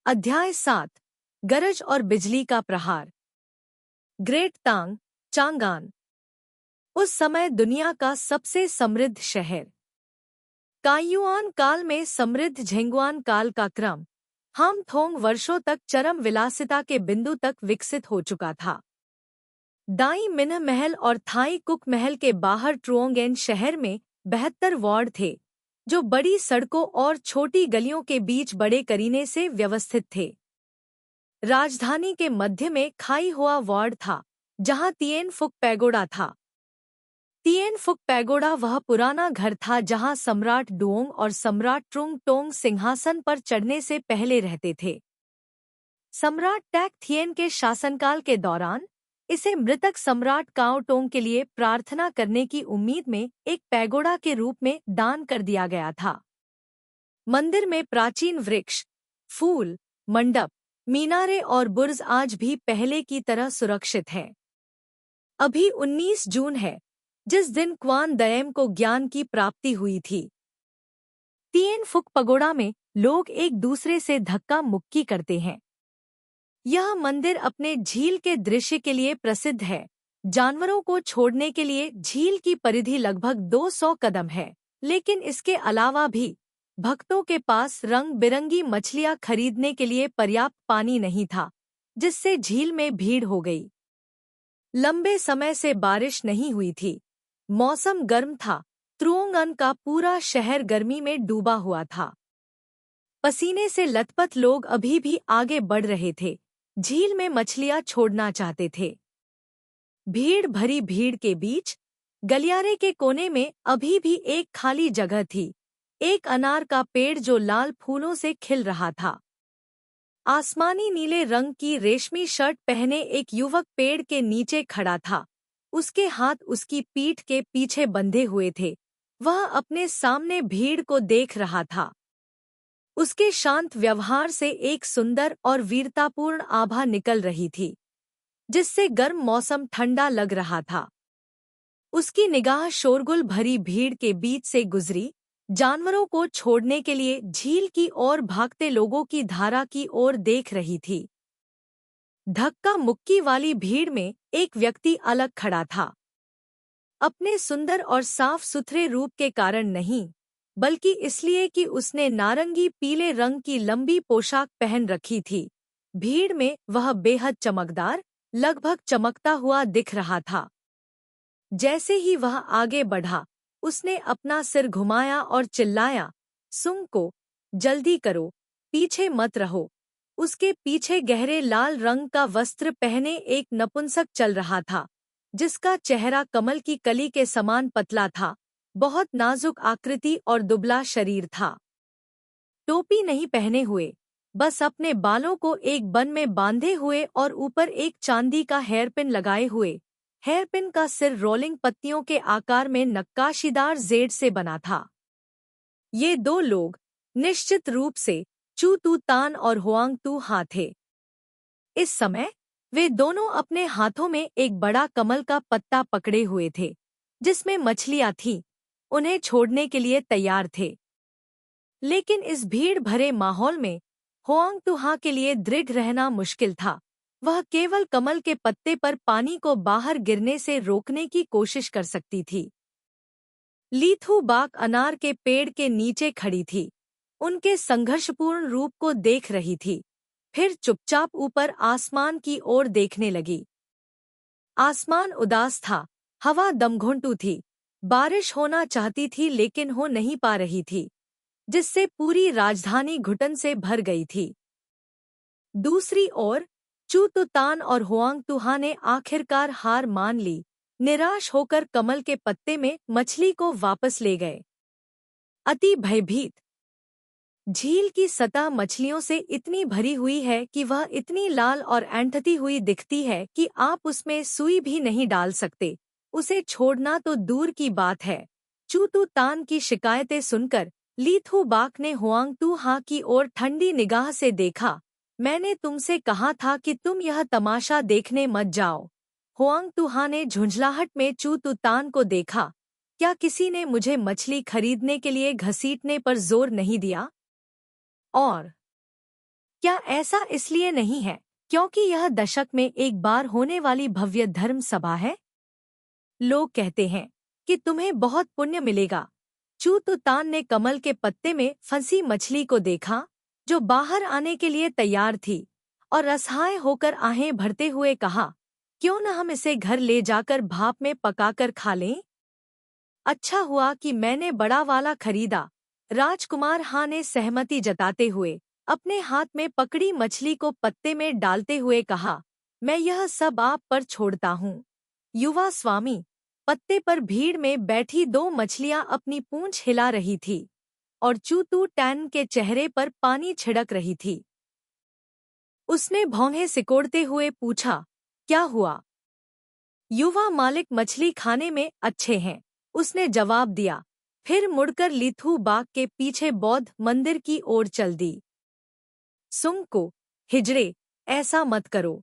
अध्याय 7। गरज और बिजली का प्रहार। ग्रेट तांग, चांगान। उस समय दुनिया का सबसे समृद्ध शहर। कायुआन काल में समृद्ध झेंगुआन काल का क्रम हामथोंग वर्षों तक चरम विलासिता के बिंदु तक विकसित हो चुका था। दाई मिन्ह महल और थाई कुक महल के बाहर ट्रुओंगेन शहर में 72 वार्ड थे, जो बड़ी सड़कों और छोटी गलियों के बीच बड़े करीने से व्यवस्थित थे। राजधानी के मध्य में खाई हुआ वार्ड था, जहां तिएन फुक पैगोडा था। तिएन फुक पैगोडा वह पुराना घर था जहां सम्राट डुओंग और सम्राट ट्रुंग टोंग सिंहासन पर चढ़ने से पहले रहते थे। सम्राट टैक थिएन के शासनकाल के दौरान इसे मृतक सम्राट काओ टोंग के लिए प्रार्थना करने की उम्मीद में एक पैगोडा के रूप में दान कर दिया गया था। मंदिर में प्राचीन वृक्ष, फूल, मंडप, मीनारे और बुर्ज आज भी पहले की तरह सुरक्षित हैं। अभी 19 जून है, जिस दिन क्वान दयम को ज्ञान की प्राप्ति हुई थी। तिएन फुक पगोड़ा में लोग एक दूसरे से धक्का मुक्की करते हैं। यह मंदिर अपने झील के दृश्य के लिए प्रसिद्ध है। जानवरों को छोड़ने के लिए झील की परिधि लगभग 200 कदम है, लेकिन इसके अलावा भी भक्तों के पास रंग बिरंगी मछलियां खरीदने के लिए पर्याप्त पानी नहीं था, जिससे झील में भीड़ हो गई। लंबे समय से बारिश नहीं हुई थी। मौसम गर्म था। त्रुओंगन का पूरा शहर गर्मी में डूबा हुआ था। पसीने से लथपथ लोग अभी भी आगे बढ़ रहे थे, झील में मछलियां छोड़ना चाहते थे। भीड़ भरी भीड़ के बीच गलियारे के कोने में अभी भी एक खाली जगह थी, एक अनार का पेड़ जो लाल फूलों से खिल रहा था। आसमानी नीले रंग की रेशमी शर्ट पहने एक युवक पेड़ के नीचे खड़ा था। उसके हाथ उसकी पीठ के पीछे बंधे हुए थे। वह अपने सामने भीड़ को देख रहा था। उसके शांत व्यवहार से एक सुंदर और वीरतापूर्ण आभा निकल रही थी, जिससे गर्म मौसम ठंडा लग रहा था। उसकी निगाह शोरगुल भरी भीड़ के बीच से गुजरी, जानवरों को छोड़ने के लिए झील की ओर भागते लोगों की धारा की ओर देख रही थी। धक्का मुक्की वाली भीड़ में एक व्यक्ति अलग खड़ा था। अपने सुंदर और साफ सुथरे रूप के कारण नहीं, बल्कि इसलिए कि उसने नारंगी पीले रंग की लंबी पोशाक पहन रखी थी। भीड़ में वह बेहद चमकदार, लगभग चमकता हुआ दिख रहा था। जैसे ही वह आगे बढ़ा, उसने अपना सिर घुमाया और चिल्लाया, सुंग को, जल्दी करो, पीछे मत रहो। उसके पीछे गहरे लाल रंग का वस्त्र पहने एक नपुंसक चल रहा था, जिसका चेहरा कमल की कली के समान पतला था, बहुत नाजुक आकृति और दुबला शरीर था। टोपी नहीं पहने हुए, बस अपने बालों को एक बन में बांधे हुए और ऊपर एक चांदी का हेयरपिन लगाए हुए। हेयरपिन का सिर रोलिंग पत्तियों के आकार में नक्काशीदार जेड से बना था। ये दो लोग निश्चित रूप से चू तू तान और हुआंग तू हा थे। इस समय वे दोनों अपने हाथों में एक बड़ा कमल का पत्ता पकड़े हुए थे, जिसमें मछलियां थीं, उन्हें छोड़ने के लिए तैयार थे। लेकिन इस भीड़ भरे माहौल में हुआंग तू हा के लिए दृढ़ रहना मुश्किल था। वह केवल कमल के पत्ते पर पानी को बाहर गिरने से रोकने की कोशिश कर सकती थी। लीथू बाक अनार के पेड़ के नीचे खड़ी थी, उनके संघर्षपूर्ण रूप को देख रही थी, फिर चुपचाप ऊपर आसमान की ओर देखने लगी। आसमान उदास था, हवा दमघुंटू थी, बारिश होना चाहती थी लेकिन हो नहीं पा रही थी, जिससे पूरी राजधानी घुटन से भर गई थी। दूसरी ओर चू तू तान और हुआंग तू हा ने आखिरकार हार मान ली। निराश होकर कमल के पत्ते में मछली को वापस ले गए। अति भयभीत, झील की सतह मछलियों से इतनी भरी हुई है कि वह इतनी लाल और ऐंठती हुई दिखती है कि आप उसमें सुई भी नहीं डाल सकते। उसे छोड़ना तो दूर की बात है। चू तू तान की शिकायतें सुनकर लीथू बाक ने हुआंग तू हा की ओर ठंडी निगाह से देखा। मैंने तुमसे कहा था कि तुम यह तमाशा देखने मत जाओ। हुआंग तू हा ने झुंझलाहट में चू तू तान को देखा। क्या किसी ने मुझे मछली खरीदने के लिए घसीटने पर जोर नहीं दिया? और क्या ऐसा इसलिए नहीं है क्योंकि यह दशक में एक बार होने वाली भव्य धर्म सभा है? लोग कहते हैं कि तुम्हें बहुत पुण्य मिलेगा। चूतुतान ने कमल के पत्ते में फंसी मछली को देखा, जो बाहर आने के लिए तैयार थी, और असहाय होकर आहें भरते हुए कहा, क्यों न हम इसे घर ले जाकर भाप में पकाकर खा लें? अच्छा हुआ कि मैंने बड़ा वाला खरीदा। राजकुमार हाँ ने सहमति जताते हुए अपने हाथ में पकड़ी मछली को पत्ते में डालते हुए कहा, मैं यह सब आप पर छोड़ता हूँ। युवा स्वामी, पत्ते पर भीड़ में बैठी दो मछलियां अपनी पूंछ हिला रही थी और चूतू टैन के चेहरे पर पानी छिड़क रही थी। उसने भौहें सिकोड़ते हुए पूछा, क्या हुआ? युवा मालिक मछली खाने में अच्छे हैं, उसने जवाब दिया, फिर मुड़कर लिथू बाग के पीछे बौद्ध मंदिर की ओर चल दी। सुंग को, हिजड़े, ऐसा मत करो।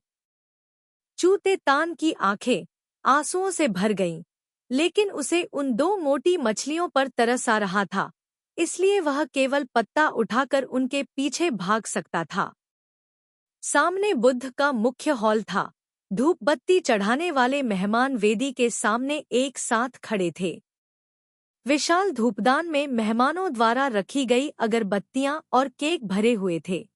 चूते तान की आंखें आंसुओं से भर गईं, लेकिन उसे उन दो मोटी मछलियों पर तरस आ रहा था, इसलिए वह केवल पत्ता उठाकर उनके पीछे भाग सकता था। सामने बुद्ध का मुख्य हॉल था। धूप बत्ती चढ़ाने वाले मेहमान वेदी के सामने एक साथ खड़े थे। विशाल धूपदान में मेहमानों द्वारा रखी गई अगरबत्तियां और केक भरे हुए थे।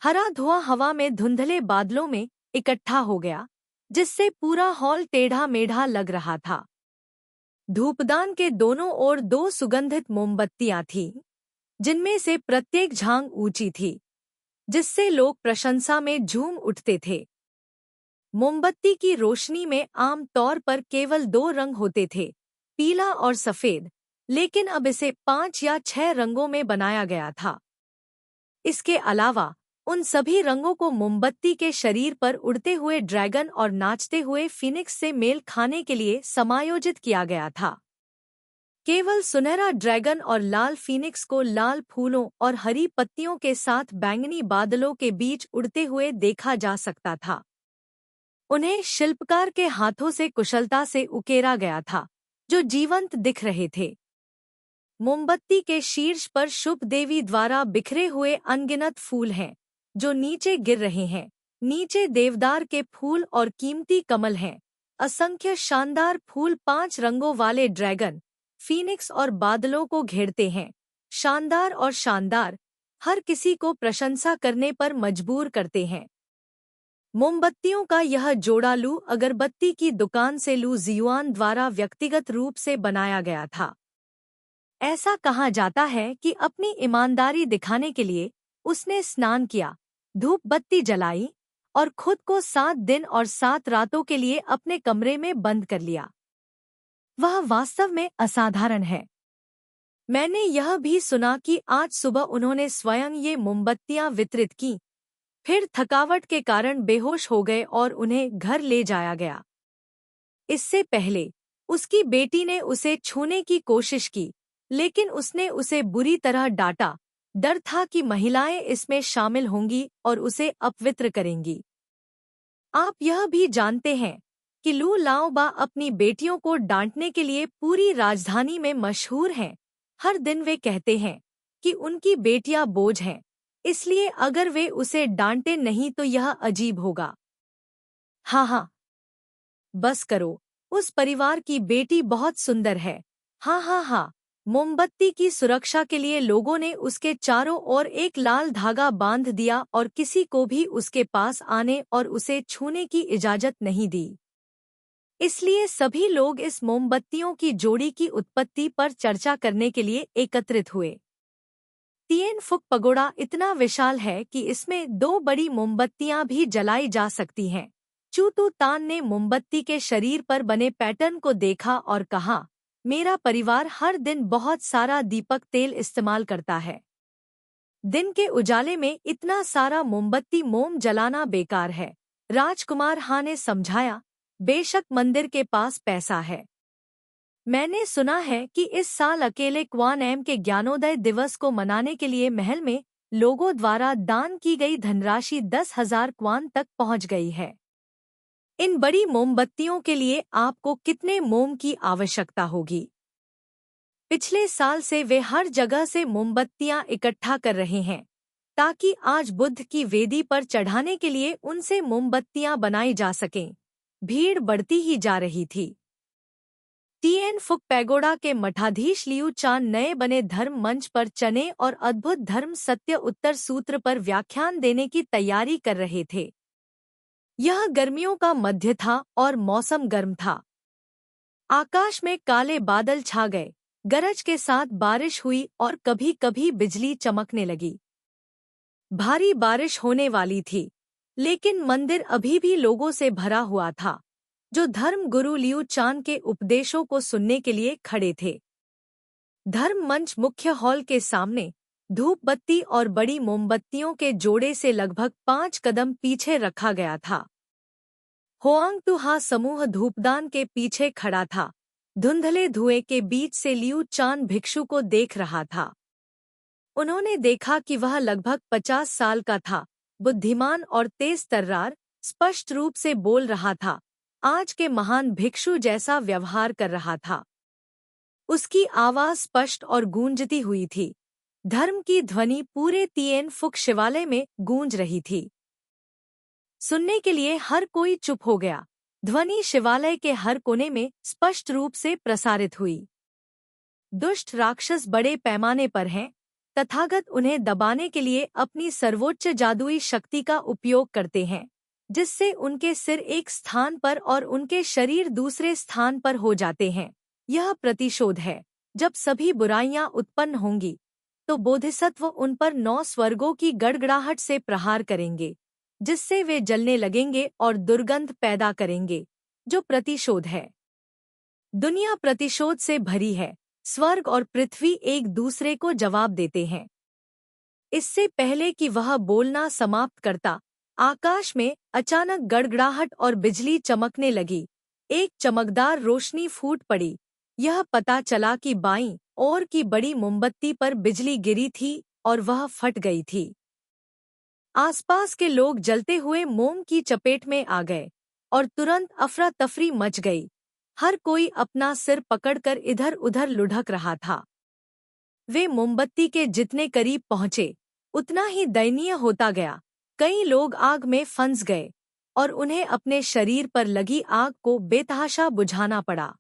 हरा धुआं हवा में धुंधले बादलों में इकट्ठा हो गया, जिससे पूरा हॉल टेढ़ा मेढ़ा लग रहा था। धूपदान के दोनों ओर दो सुगंधित मोमबत्तियां थीं, जिनमें से प्रत्येक झांग ऊंची थी, जिससे लोग प्रशंसा में झूम उठते थे। मोमबत्ती की रोशनी में आम तौर पर केवल दो रंग होते थे, पीला और सफेद, लेकिन अब इसे 5 या 6 रंगों में बनाया गया था। इसके अलावा उन सभी रंगों को मोमबत्ती के शरीर पर उड़ते हुए ड्रैगन और नाचते हुए फीनिक्स से मेल खाने के लिए समायोजित किया गया था। केवल सुनहरा ड्रैगन और लाल फीनिक्स को लाल फूलों और हरी पत्तियों के साथ बैंगनी बादलों के बीच उड़ते हुए देखा जा सकता था। उन्हें शिल्पकार के हाथों से कुशलता से उकेरा गया था, जो जीवंत दिख रहे थे। मोमबत्ती के शीर्ष पर शुभ देवी द्वारा बिखरे हुए अनगिनत फूल हैं, जो नीचे गिर रहे हैं। नीचे देवदार के फूल और कीमती कमल हैं। असंख्य शानदार फूल 5 रंगों वाले ड्रैगन, फीनिक्स और बादलों को घेरते हैं। शानदार और शानदार, हर किसी को प्रशंसा करने पर मजबूर करते हैं। मोमबत्तियों का यह जोड़ा लू अगरबत्ती की दुकान से लू जियुआन द्वारा व्यक्तिगत रूप से बनाया गया था। ऐसा कहा जाता है कि अपनी ईमानदारी दिखाने के लिए उसने स्नान किया, धूप बत्ती जलाई और खुद को 7 दिन और 7 रातों के लिए अपने कमरे में बंद कर लिया। वह वास्तव में असाधारण है। मैंने यह भी सुना कि आज सुबह उन्होंने स्वयं ये मोमबत्तियां वितरित की, फिर थकावट के कारण बेहोश हो गए और उन्हें घर ले जाया गया। इससे पहले उसकी बेटी ने उसे छूने की कोशिश की, लेकिन उसने उसे बुरी तरह डांटा। डर था कि महिलाएं इसमें शामिल होंगी और उसे अपवित्र करेंगी। आप यह भी जानते हैं कि लू लाओबा अपनी बेटियों को डांटने के लिए पूरी राजधानी में मशहूर हैं। हर दिन वे कहते हैं कि उनकी बेटियां बोझ हैं, इसलिए अगर वे उसे डांटे नहीं तो यह अजीब होगा। हाँ हाँ, बस करो, उस परिवार की बेटी बहुत सुंदर है। हाँ हाँ हाँ। मोमबत्ती की सुरक्षा के लिए लोगों ने उसके चारों ओर एक लाल धागा बांध दिया और किसी को भी उसके पास आने और उसे छूने की इजाजत नहीं दी। इसलिए सभी लोग इस मोमबत्तियों की जोड़ी की उत्पत्ति पर चर्चा करने के लिए एकत्रित हुए। तिएन फुक पगोड़ा इतना विशाल है कि इसमें 2 बड़ी मोमबत्तियां भी जलाई जा सकती हैं। चूतू तान ने मोमबत्ती के शरीर पर बने पैटर्न को देखा और कहा, मेरा परिवार हर दिन बहुत सारा दीपक तेल इस्तेमाल करता है। दिन के उजाले में इतना सारा मोमबत्ती मोम जलाना बेकार है। राजकुमार हाँ ने समझाया, बेशक मंदिर के पास पैसा है। मैंने सुना है कि इस साल अकेले क्वान एम के ज्ञानोदय दिवस को मनाने के लिए महल में लोगों द्वारा दान की गई धनराशि 10,000 क्वान तक पहुंच गई है। इन बड़ी मोमबत्तियों के लिए आपको कितने मोम की आवश्यकता होगी? पिछले साल से वे हर जगह से मोमबत्तियां इकट्ठा कर रहे हैं, ताकि आज बुद्ध की वेदी पर चढ़ाने के लिए उनसे मोमबत्तियां बनाई जा सकें। भीड़ बढ़ती ही जा रही थी। टिएन फुक पैगोडा के मठाधीश लियू चान नए बने धर्म मंच पर चने और अद्भुत धर्म सत्य उत्तर सूत्र पर व्याख्यान देने की तैयारी कर रहे थे। यह गर्मियों का मध्य था और मौसम गर्म था। आकाश में काले बादल छा गए, गरज के साथ बारिश हुई और कभी-कभी बिजली चमकने लगी। भारी बारिश होने वाली थी, लेकिन मंदिर अभी भी लोगों से भरा हुआ था, जो धर्म गुरु लियू चान के उपदेशों को सुनने के लिए खड़े थे। धर्म मंच मुख्य हॉल के सामने धूप बत्ती और बड़ी मोमबत्तियों के जोड़े से लगभग 5 कदम पीछे रखा गया था। होआंग तुहा समूह धूपदान के पीछे खड़ा था। धुंधले धुएं के बीच से लियू चान भिक्षु को देख रहा था। उन्होंने देखा कि वह लगभग 50 साल का था, बुद्धिमान और तेज तर्रार, स्पष्ट रूप से बोल रहा था, आज के महान भिक्षु जैसा व्यवहार कर रहा था। उसकी आवाज स्पष्ट और गूंजती हुई थी। धर्म की ध्वनि पूरे तिएन फुक शिवालय में गूंज रही थी। सुनने के लिए हर कोई चुप हो गया। ध्वनि शिवालय के हर कोने में स्पष्ट रूप से प्रसारित हुई। दुष्ट राक्षस बड़े पैमाने पर हैं। तथागत उन्हें दबाने के लिए अपनी सर्वोच्च जादुई शक्ति का उपयोग करते हैं, जिससे उनके सिर एक स्थान पर और उनके शरीर दूसरे स्थान पर हो जाते हैं। यह प्रतिशोध है। जब सभी बुराइयां उत्पन्न होंगी, तो बोधिसत्व उन पर 9 स्वर्गों की गड़गड़ाहट से प्रहार करेंगे, जिससे वे जलने लगेंगे और दुर्गंध पैदा करेंगे, जो प्रतिशोध है। दुनिया प्रतिशोध से भरी है। स्वर्ग और पृथ्वी एक दूसरे को जवाब देते हैं। इससे पहले कि वह बोलना समाप्त करता, आकाश में अचानक गड़गड़ाहट और बिजली चमकने लगी। एक चमकदार रोशनी फूट पड़ी। यह पता चला कि बाईं ओर की बड़ी मोमबत्ती पर बिजली गिरी थी और वह फट गई थी। आसपास के लोग जलते हुए मोम की चपेट में आ गए और तुरंत अफरा तफरी मच गई। हर कोई अपना सिर पकड़कर इधर-उधर लुढ़क रहा था। वे मोमबत्ती के जितने करीब पहुंचे, उतना ही दयनीय होता गया। कई लोग आग में फंस गए और उन्हें अपने शरीर पर लगी आग को बेतहाशा बुझाना पड़ा।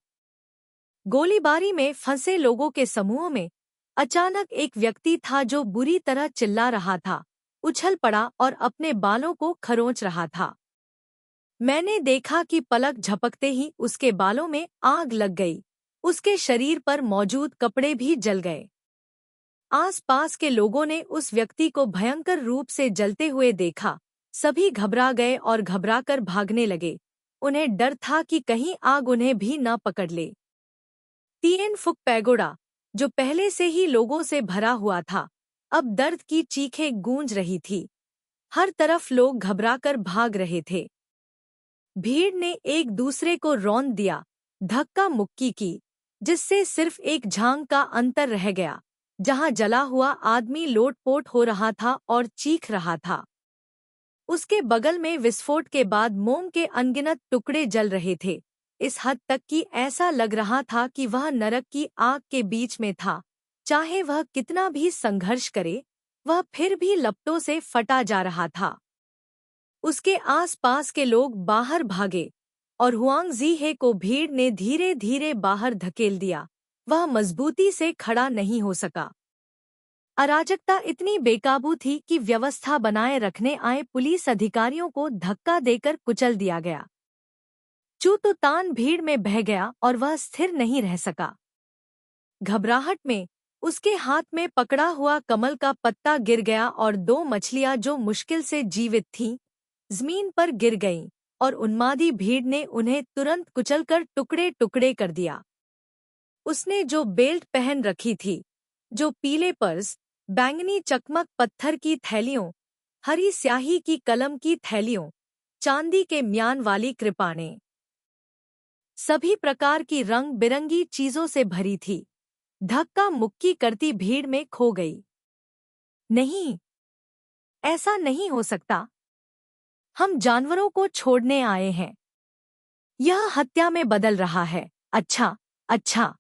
गोलीबारी में फंसे लोगों के समूह में अचानक एक व्यक्ति था जो बुरी तरह चिल्ला रहा था, उछल पड़ा और अपने बालों को खरोंच रहा था। मैंने देखा कि पलक झपकते ही उसके बालों में आग लग गई। उसके शरीर पर मौजूद कपड़े भी जल गए। आसपास के लोगों ने उस व्यक्ति को भयंकर रूप से जलते हुए देखा। सभी घबरा गए और घबराकर भागने लगे। उन्हें डर था कि कहीं आग उन्हें भी न पकड़ ले। टिएन फुक पैगोडा, जो पहले से ही लोगों से भरा हुआ था, अब दर्द की चीखें गूंज रही थी। हर तरफ लोग घबराकर भाग रहे थे। भीड़ ने एक दूसरे को रौंद दिया, धक्का मुक्की की, जिससे सिर्फ एक झांग का अंतर रह गया, जहां जला हुआ आदमी लोटपोट हो रहा था और चीख रहा था। उसके बगल में विस्फोट के बाद मोम के अनगिनत टुकड़े जल रहे थे, इस हद तक कि ऐसा लग रहा था कि वह नरक की आग के बीच में था। चाहे वह कितना भी संघर्ष करे, वह फिर भी लपटों से फटा जा रहा था। उसके आसपास के लोग बाहर भागे और हुआंग जीहे को भीड़ ने धीरे धीरे बाहर धकेल दिया। वह मजबूती से खड़ा नहीं हो सका। अराजकता इतनी बेकाबू थी कि व्यवस्था बनाए रखने आए पुलिस अधिकारियों को धक्का देकर कुचल दिया गया। चूतुतान भीड़ में बह गया और वह स्थिर नहीं रह सका। घबराहट में उसके हाथ में पकड़ा हुआ कमल का पत्ता गिर गया और 2 मछलियां जो मुश्किल से जीवित थीं, जमीन पर गिर गईं और उन्मादी भीड़ ने उन्हें तुरंत कुचलकर टुकड़े टुकड़े कर दिया। उसने जो बेल्ट पहन रखी थी, जो पीले पर्स, बैंगनी चकमक पत्थर की थैलियों, हरी स्याही की कलम की थैलियों, चांदी के म्यान वाली कृपाणें, सभी प्रकार की रंग बिरंगी चीजों से भरी थी, धक्का मुक्की करती भीड़ में खो गई। नहीं, ऐसा नहीं हो सकता। हम जानवरों को छोड़ने आए हैं। यह हत्या में बदल रहा है। अच्छा, अच्छा।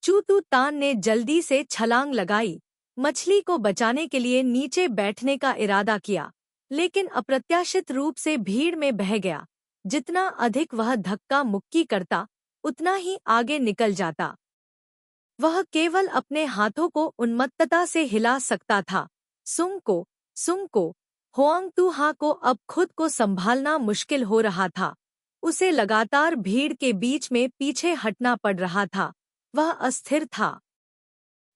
चूतुतान ने जल्दी से छलांग लगाई। मछली को बचाने के लिए नीचे बैठने का इरादा किया, लेकिन अप्रत्याशित रूप से भीड़ में बह गया। जितना अधिक वह धक्का मुक्की करता, उतना ही आगे निकल जाता। वह केवल अपने हाथों को उन्मत्तता से हिला सकता था। सुंग को होआंग को अब खुद को संभालना मुश्किल हो रहा था। उसे लगातार भीड़ के बीच में पीछे हटना पड़ रहा था। वह अस्थिर था।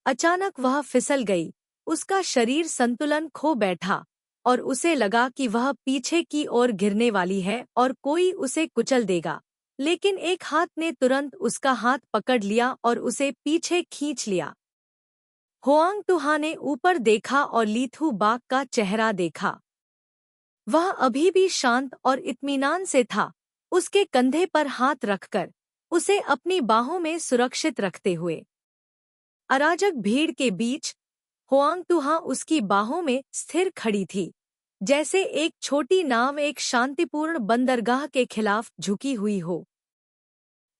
अचानक वह फिसल गई। उसका शरीर संतुलन खो बैठा और उसे लगा कि वह पीछे की ओर गिरने वाली है और कोई उसे कुचल देगा। लेकिन एक हाथ ने तुरंत उसका हाथ पकड़ लिया और उसे पीछे खींच लिया। होआंग तुहा ने ऊपर देखा और लीथू बाघ का चेहरा देखा। वह अभी भी शांत और इत्मीनान से था, उसके कंधे पर हाथ रखकर, उसे अपनी बाहों में सुरक्षित रखते हुए। अराजक भीड़ के बीच होआंग तुहा उसकी बाहों में स्थिर खड़ी थी, जैसे एक छोटी नाव एक शांतिपूर्ण बंदरगाह के खिलाफ झुकी हुई हो।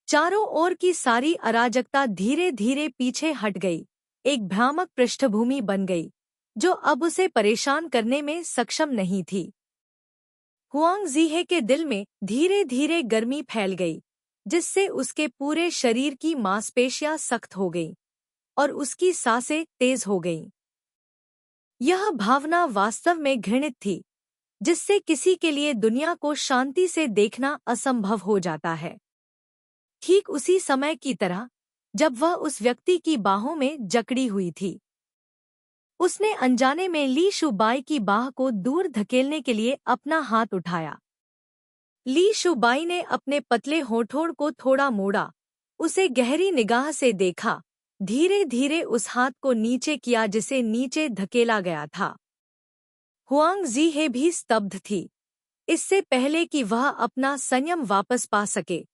चारों ओर की सारी अराजकता धीरे धीरे पीछे हट गई, एक भ्रामक पृष्ठभूमि बन गई, जो अब उसे परेशान करने में सक्षम नहीं थी। हुआंग जीहे के दिल में धीरे धीरे गर्मी फैल गई, जिससे उसके पूरे शरीर की मांसपेशियां सख्त हो गईं और उसकी सांसें तेज हो गईं। यह भावना वास्तव में घृणित थी, जिससे किसी के लिए दुनिया को शांति से देखना असंभव हो जाता है। ठीक उसी समय की तरह, जब वह उस व्यक्ति की बाहों में जकड़ी हुई थी, उसने अनजाने में ली शुबाई की बाह को दूर धकेलने के लिए अपना हाथ उठाया। ली शुबाई ने अपने पतले होठों को थोड़ा मोड़ा, उसे गहरी निगाह से देखा, धीरे धीरे उस हाथ को नीचे किया जिसे नीचे धकेला गया था। हुआंग जीहे भी स्तब्ध थी। इससे पहले कि वह अपना संयम वापस पा सके,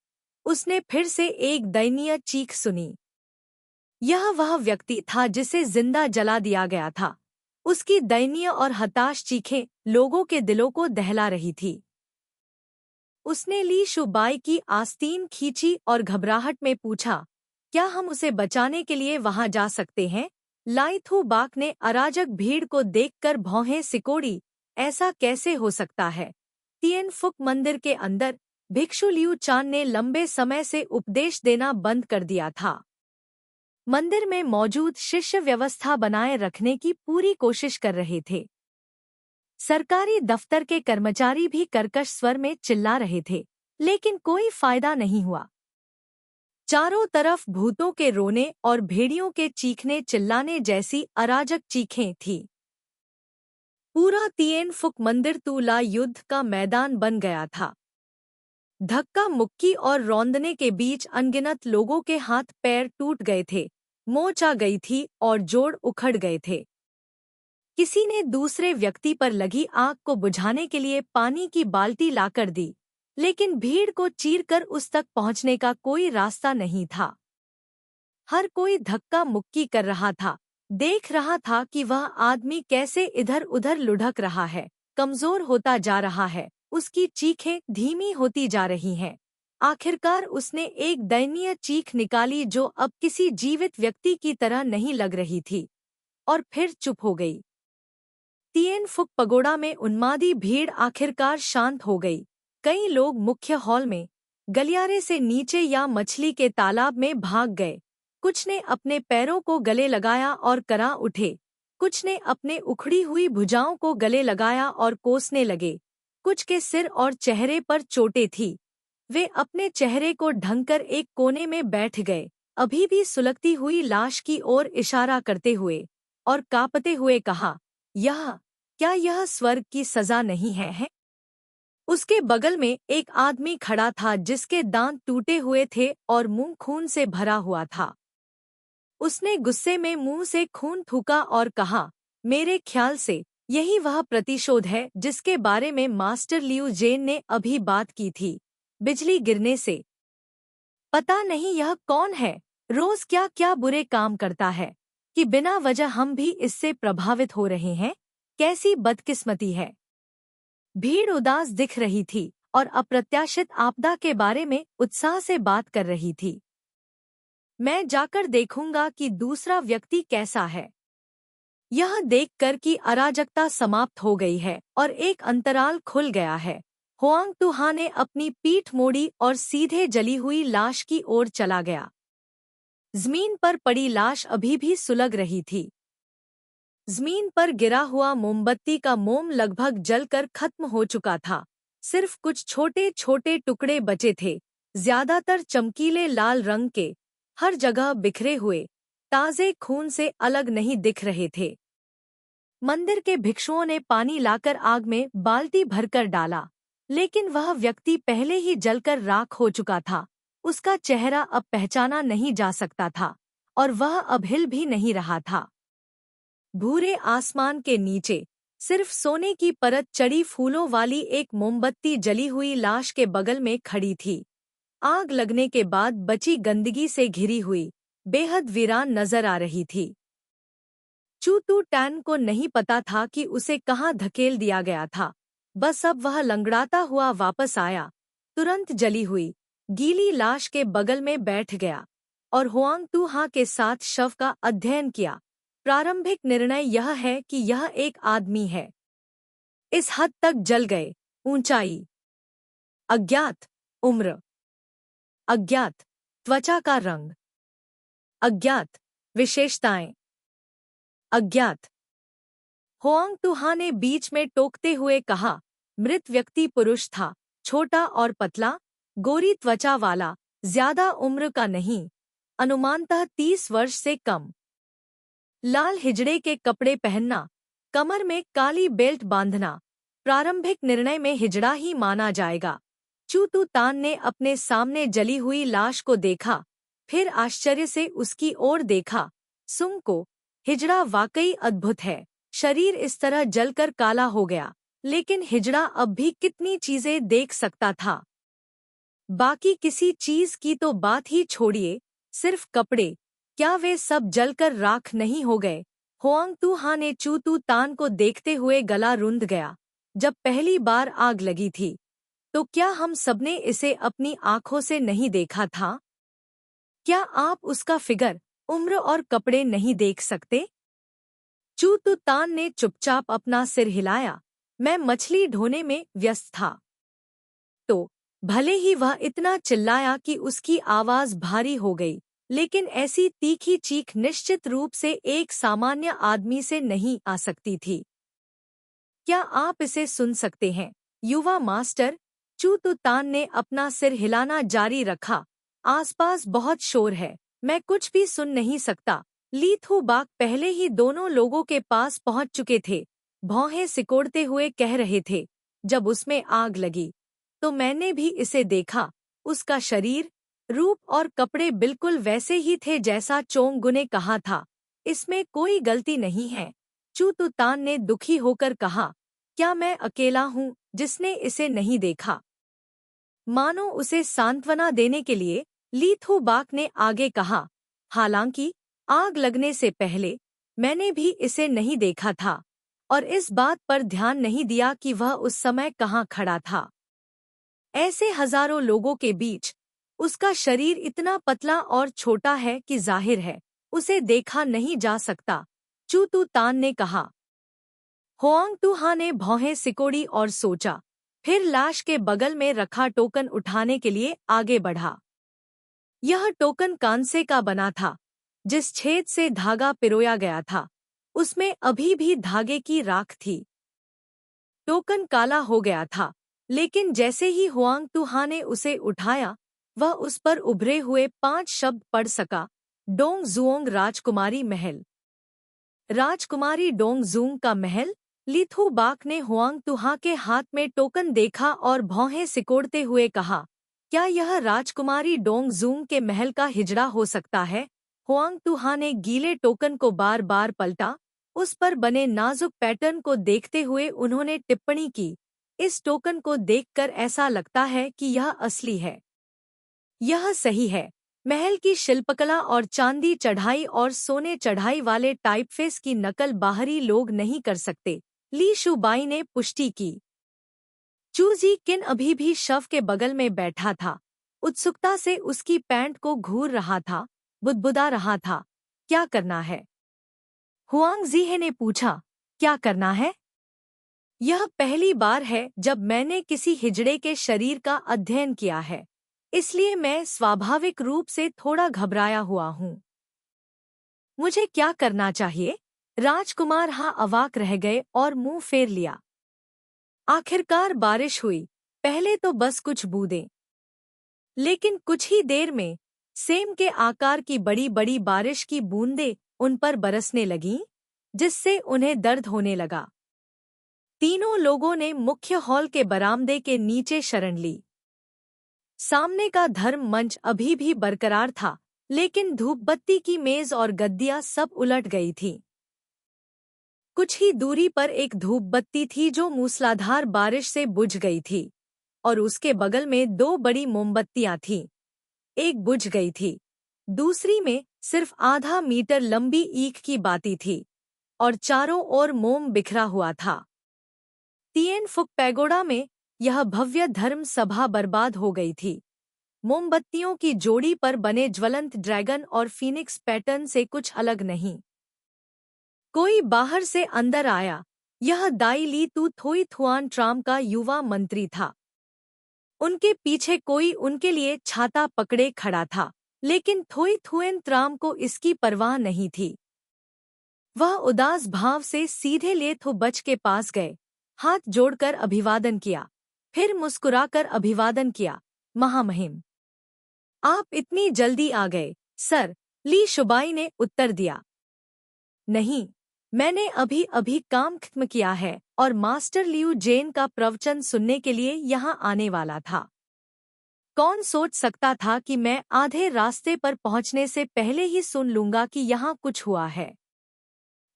उसने फिर से एक दयनीय चीख सुनी। यह वह व्यक्ति था जिसे जिंदा जला दिया गया था। उसकी दयनीय और हताश चीखें लोगों के दिलों को दहला रही थी। उसने ली शुबाई की आस्तीन खींची और घबराहट में पूछा, क्या हम उसे बचाने के लिए वहां जा सकते हैं? लाइथू बाक ने अराजक भीड़ को देखकर भौहें सिकोड़ी। ऐसा कैसे हो सकता है? तिएन फुक मंदिर के अंदर भिक्षु लियू चान ने लंबे समय से उपदेश देना बंद कर दिया था। मंदिर में मौजूद शिष्य व्यवस्था बनाए रखने की पूरी कोशिश कर रहे थे। सरकारी दफ्तर के कर्मचारी भी कर्कश स्वर में चिल्ला रहे थे, लेकिन कोई फायदा नहीं हुआ। चारों तरफ भूतों के रोने और भेड़ियों के चीखने चिल्लाने जैसी अराजक चीखें थीं। पूरा तिएन फुक मंदिर तुला युद्ध का मैदान बन गया था। धक्का मुक्की और रौंदने के बीच अनगिनत लोगों के हाथ पैर टूट गए थे, मोच आ गई थी और जोड़ उखड़ गए थे। किसी ने दूसरे व्यक्ति पर लगी आग को बुझाने के लिए पानी की बाल्टी लाकर दी, लेकिन भीड़ को चीरकर उस तक पहुंचने का कोई रास्ता नहीं था। हर कोई धक्का मुक्की कर रहा था, देख रहा था कि वह आदमी कैसे इधर उधर लुढ़क रहा है, कमजोर होता जा रहा है, उसकी चीखें धीमी होती जा रही हैं। आखिरकार उसने एक दयनीय चीख निकाली जो अब किसी जीवित व्यक्ति की तरह नहीं लग रही थी, और फिर चुप हो गई। तिएन फुक पगोड़ा में उन्मादी भीड़ आखिरकार शांत हो गई। कई लोग मुख्य हॉल में गलियारे से नीचे या मछली के तालाब में भाग गए। कुछ ने अपने पैरों को गले लगाया और करा उठे, कुछ ने अपने उखड़ी हुई भुजाओं को गले लगाया और कोसने लगे। कुछ के सिर और चेहरे पर चोटें थीं। वे अपने चेहरे को ढंककर एक कोने में बैठ गए, अभी भी सुलगती हुई लाश की ओर इशारा करते हुए, और कांपते हुए कहा, क्या यह स्वर्ग की सजा नहीं है? उसके बगल में एक आदमी खड़ा था जिसके दांत टूटे हुए थे और मुंह खून से भरा हुआ था। उसने गुस्से में मुंह से खून थूका और कहा, मेरे ख्याल से यही वह प्रतिशोध है जिसके बारे में मास्टर लियू जेन ने अभी बात की थी, बिजली गिरने से। पता नहीं यह कौन है, रोज क्या क्या बुरे काम करता है कि बिना वजह हम भी इससे प्रभावित हो रहे हैं। कैसी बदकिस्मती है। भीड़ उदास दिख रही थी और अप्रत्याशित आपदा के बारे में उत्साह से बात कर रही थी। मैं जाकर देखूंगा कि दूसरा व्यक्ति कैसा है। यह देखकर कि अराजकता समाप्त हो गई है और एक अंतराल खुल गया है, हुआंग तुहा ने अपनी पीठ मोड़ी और सीधे जली हुई लाश की ओर चला गया। जमीन पर पड़ी लाश अभी भी सुलग रही थी। जमीन पर गिरा हुआ मोमबत्ती का मोम लगभग जलकर खत्म हो चुका था। सिर्फ कुछ छोटे छोटे टुकड़े बचे थे, ज्यादातर चमकीले लाल रंग के, हर जगह बिखरे हुए, ताजे खून से अलग नहीं दिख रहे थे। मंदिर के भिक्षुओं ने पानी लाकर आग में बाल्टी भरकर डाला, लेकिन वह व्यक्ति पहले ही जलकर राख हो चुका था। उसका चेहरा अब पहचाना नहीं जा सकता था और वह अब हिल भी नहीं रहा था। भूरे आसमान के नीचे सिर्फ सोने की परत चढ़ी फूलों वाली एक मोमबत्ती जली हुई लाश के बगल में खड़ी थी। आग लगने के बाद बची गंदगी से घिरी हुई, बेहद वीरान नजर आ रही थी। चू तू टैन को नहीं पता था कि उसे कहाँ धकेल दिया गया था। बस अब वह लंगड़ाता हुआ वापस आया, तुरंत जली हुई गीली लाश के बगल में बैठ गया और हुआंग तुहा के साथ शव का अध्ययन किया। प्रारंभिक निर्णय यह है कि यह एक आदमी है। इस हद तक जल गए। ऊंचाई अज्ञात, उम्र अज्ञात, त्वचा का रंग अज्ञात, विशेषताएं अज्ञात। हुआंग तुहा ने बीच में टोकते हुए कहा, मृत व्यक्ति पुरुष था, छोटा और पतला, गोरी त्वचा वाला, ज्यादा उम्र का नहीं, अनुमानतः 30 वर्ष से कम। लाल हिजड़े के कपड़े पहनना, कमर में काली बेल्ट बांधना, प्रारंभिक निर्णय में हिजड़ा ही माना जाएगा। चू तू तान ने अपने सामने जली हुई लाश को देखा, फिर आश्चर्य से उसकी ओर देखा। सुंग को, हिजड़ा वाकई अद्भुत है। शरीर इस तरह जलकर काला हो गया, लेकिन हिजड़ा अब भी कितनी चीजें देख सकता था। बाकी किसी चीज की तो बात ही छोड़िए, सिर्फ कपड़े, क्या वे सब जलकर राख नहीं हो गए? हुआंग तुहा ने चू तू तान को देखते हुए गला रुंध गया। जब पहली बार आग लगी थी, तो क्या हम सबने इसे अपनी आंखों से नहीं देखा था? क्या आप उसका फिगर, उम्र और कपड़े नहीं देख सकते? चू तू तान ने चुपचाप अपना सिर हिलाया। मैं मछली ढोने में व्यस्त था। तो भले ही वह इतना चिल्लाया कि उसकी आवाज भारी हो गई, लेकिन ऐसी तीखी चीख निश्चित रूप से एक सामान्य आदमी से नहीं आ सकती थी। क्या आप इसे सुन सकते हैं, युवा मास्टर? चू तू तान ने अपना सिर हिलाना जारी रखा। आसपास बहुत शोर है, मैं कुछ भी सुन नहीं सकता। ली थू बाक पहले ही दोनों लोगों के पास पहुंच चुके थे, भौहें सिकोड़ते हुए कह रहे थे, जब उसमें आग लगी तो मैंने भी इसे देखा। उसका शरीर, रूप और कपड़े बिल्कुल वैसे ही थे जैसा चोंगगु ने कहा था। इसमें कोई गलती नहीं है। चू तू तान ने दुखी होकर कहा, क्या मैं अकेला हूँ जिसने इसे नहीं देखा? मानो उसे सांत्वना देने के लिए ली थू बाक ने आगे कहा, हालांकि आग लगने से पहले मैंने भी इसे नहीं देखा था और इस बात पर ध्यान नहीं दिया कि वह उस समय कहाँ खड़ा था। ऐसे हजारों लोगों के बीच उसका शरीर इतना पतला और छोटा है कि जाहिर है उसे देखा नहीं जा सकता। चू तू तान ने कहा। हुआंग तुहा ने भौहें सिकोड़ी और सोचा, फिर लाश के बगल में रखा टोकन उठाने के लिए आगे बढ़ा। यह टोकन कांसे का बना था, जिस छेद से धागा पिरोया गया था उसमें अभी भी धागे की राख थी। टोकन काला हो गया था, लेकिन जैसे ही हुआंग तुहा ने उसे उठाया, वह उस पर उभरे हुए 5 शब्द पढ़ सका, डोंग जुओंग राजकुमारी महल। राजकुमारी डोंग जुंग का महल? ली थू बाक ने हुआंग तुहा के हाथ में टोकन देखा और भौहें सिकोड़ते हुए कहा, क्या यह राजकुमारी डोंग जुंग के महल का हिजड़ा हो सकता है? हुआंग तुहा ने गीले टोकन को बार बार पलटा। उस पर बने नाजुक पैटर्न को देखते हुए उन्होंने टिप्पणी की, इस टोकन को देखकर ऐसा लगता है कि यह असली है। यह सही है। महल की शिल्पकला और चांदी चढ़ाई और सोने चढ़ाई वाले टाइपफेस की नकल बाहरी लोग नहीं कर सकते, ली शुबाई ने पुष्टि की। चू जी किन अभी भी शव के बगल में बैठा था, उत्सुकता से उसकी पैंट को घूर रहा था, बुदबुदा रहा था, क्या करना है? हुआंगजीहे ने पूछा, क्या करना है? यह पहली बार है जब मैंने किसी हिजड़े के शरीर का अध्ययन किया है, इसलिए मैं स्वाभाविक रूप से थोड़ा घबराया हुआ हूँ। मुझे क्या करना चाहिए? राजकुमार अवाक रह गए और मुंह फेर लिया। आखिरकार बारिश हुई, पहले तो बस कुछ बूंदें, लेकिन कुछ ही देर में सेम के आकार की बड़ी बड़ी बारिश की बूंदें उन पर बरसने लगीं, जिससे उन्हें दर्द होने लगा। तीनों लोगों ने मुख्य हॉल के बरामदे के नीचे शरण ली। सामने का धर्म मंच अभी भी बरकरार था, लेकिन धूपबत्ती की मेज और गद्दियां सब उलट गई थीं। कुछ ही दूरी पर एक धूपबत्ती थी जो मूसलाधार बारिश से बुझ गई थी, और उसके बगल में दो बड़ी मोमबत्तियां थीं। एक बुझ गई थी, दूसरी में सिर्फ आधा मीटर लंबी ईख की बाती थी, और चारों ओर मोम बिखरा हुआ था। तिएन फुक पैगोडा में यह भव्य धर्म सभा बर्बाद हो गई थी। मोमबत्तियों की जोड़ी पर बने ज्वलंत ड्रैगन और फीनिक्स पैटर्न से कुछ अलग नहीं। कोई बाहर से अंदर आया। यह दाई ली तू थोई थुआन ट्राम का युवा मंत्री था। उनके पीछे कोई उनके लिए छाता पकड़े खड़ा था, लेकिन थोई थुएन त्राम को इसकी परवाह नहीं थी। वह उदास भाव से सीधे लेथो बच के पास गए, हाथ जोड़कर अभिवादन किया, फिर मुस्कुराकर अभिवादन किया। महामहिम, आप इतनी जल्दी आ गए, सर, ली शुबाई ने उत्तर दिया। नहीं, मैंने अभी अभी काम खत्म किया है और मास्टर लियू जेन का प्रवचन सुनने के लिए यहाँ आने वाला था। कौन सोच सकता था कि मैं आधे रास्ते पर पहुँचने से पहले ही सुन लूंगा कि यहाँ कुछ हुआ है।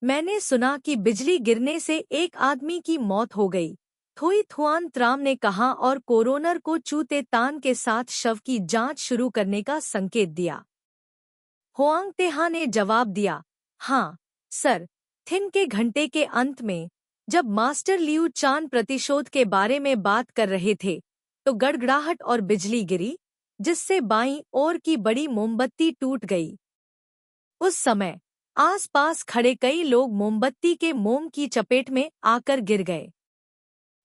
मैंने सुना कि बिजली गिरने से एक आदमी की मौत हो गई, थोई थुआन त्राम ने कहा, और कोरोनर को चूते तान के साथ शव की जांच शुरू करने का संकेत दिया। होआंग तेहा ने जवाब दिया, हाँ, सर। थिन के घंटे के अंत में, जब मास्टर लियू चान प्रतिशोध के बारे में बात कर रहे थे, तो गड़गड़ाहट और बिजली गिरी, जिससे बाईं ओर की बड़ी मोमबत्ती टूट गई। उस समय आसपास खड़े कई लोग मोमबत्ती के मोम की चपेट में आकर गिर गए।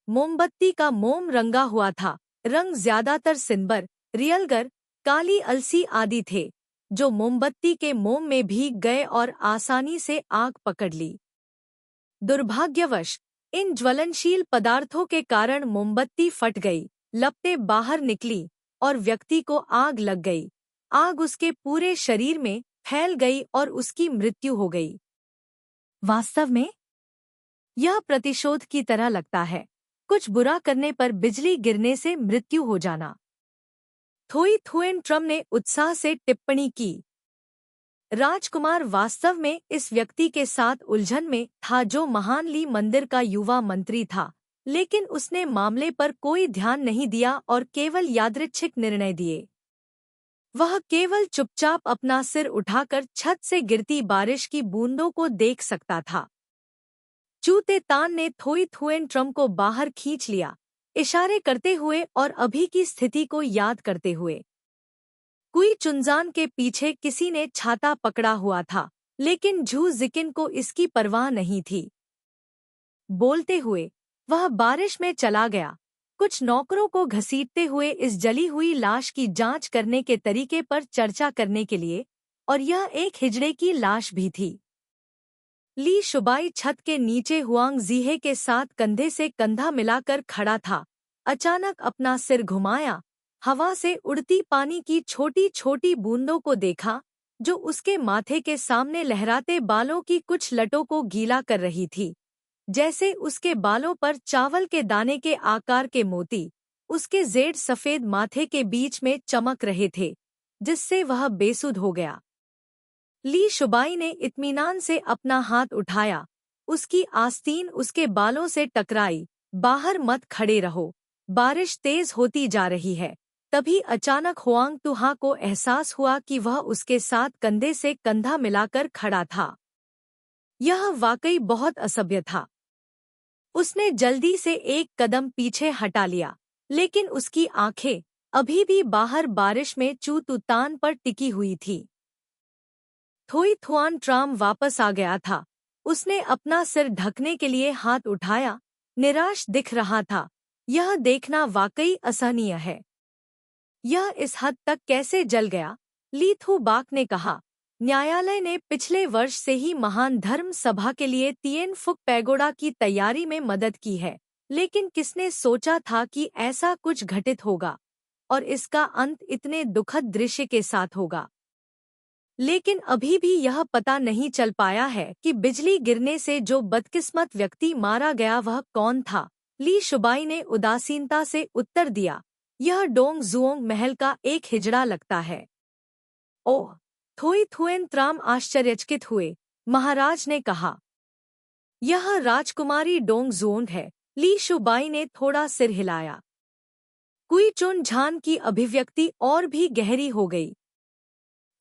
मोमबत्ती का मोम रंगा हुआ था। रंग ज्यादातर सिल्वर, रियलगर, काली अलसी आदि थे, जो मोमबत्ती के मोम में भीग गए और आसानी से आग पकड़ ली। दुर्भाग्यवश इन ज्वलनशील पदार्थों के कारण मोमबत्ती फट गई, लपटें बाहर निकली और व्यक्ति को आग लग गई। आग उसके पूरे शरीर में फैल गई और उसकी मृत्यु हो गई। वास्तव में यह प्रतिशोध की तरह लगता है, कुछ बुरा करने पर बिजली गिरने से मृत्यु हो जाना। थोई थुएन ट्रम ने उत्साह से टिप्पणी की। राजकुमार वास्तव में इस व्यक्ति के साथ उलझन में था जो महान ली मंदिर का युवा मंत्री था, लेकिन उसने मामले पर कोई ध्यान नहीं दिया और केवल यादृच्छिक निर्णय दिए। वह केवल चुपचाप अपना सिर उठाकर छत से गिरती बारिश की बूंदों को देख सकता था। चूते तान ने थोई थुएन ट्रम को बाहर खींच लिया, इशारे करते हुए और अभी की स्थिति को याद करते हुए। कुई चुनजान के पीछे किसी ने छाता पकड़ा हुआ था, लेकिन झू जिकिन को इसकी परवाह नहीं थी। बोलते हुए वह बारिश में चला गया, कुछ नौकरों को घसीटते हुए इस जली हुई लाश की जांच करने के तरीके पर चर्चा करने के लिए, और यह एक हिजड़े की लाश भी थी। ली शुबाई छत के नीचे हुआंग जीहे के साथ कंधे से कंधा मिलाकर खड़ा था। अचानक अपना सिर घुमाया, हवा से उड़ती पानी की छोटी छोटी बूंदों को देखा, जो उसके माथे के सामने लहराते बालों की कुछ लटों को गीला कर रही थी, जैसे उसके बालों पर चावल के दाने के आकार के मोती उसके जेड सफेद माथे के बीच में चमक रहे थे, जिससे वह बेसुध हो गया। ली शुबाई ने इत्मीनान से अपना हाथ उठाया, उसकी आस्तीन उसके बालों से टकराई। बाहर मत खड़े रहो, बारिश तेज होती जा रही है। तभी अचानक हुआंग तुहा को एहसास हुआ कि वह उसके साथ कंधे से कंधा मिलाकर खड़ा था। यह वाकई बहुत असभ्य था। उसने जल्दी से एक कदम पीछे हटा लिया, लेकिन उसकी आंखें अभी भी बाहर बारिश में चूतुतान पर टिकी हुई थी। थोई थुआन ट्राम वापस आ गया था। उसने अपना सिर ढकने के लिए हाथ उठाया, निराश दिख रहा था। यह देखना वाकई असहनीय है। यह इस हद तक कैसे जल गया? ली थू बाक ने कहा। न्यायालय ने पिछले वर्ष से ही महान धर्म सभा के लिए तिएन फुक पैगोडा की तैयारी में मदद की है, लेकिन किसने सोचा था कि ऐसा कुछ घटित होगा और इसका अंत इतने दुखद दृश्य के साथ होगा। लेकिन अभी भी यह पता नहीं चल पाया है कि बिजली गिरने से जो बदकिस्मत व्यक्ति मारा गया वह कौन था। ली शुबाई ने उदासीनता से उत्तर दिया, यह डोंग जुओंग महल का एक हिजड़ा लगता है। ओह! थोई थुएन त्राम आश्चर्यचकित हुए। महाराज ने कहा, यह राजकुमारी डोंग जुओंग है। ली शुबाई ने थोड़ा सिर हिलाया। कुई चुन झान की अभिव्यक्ति और भी गहरी हो गई।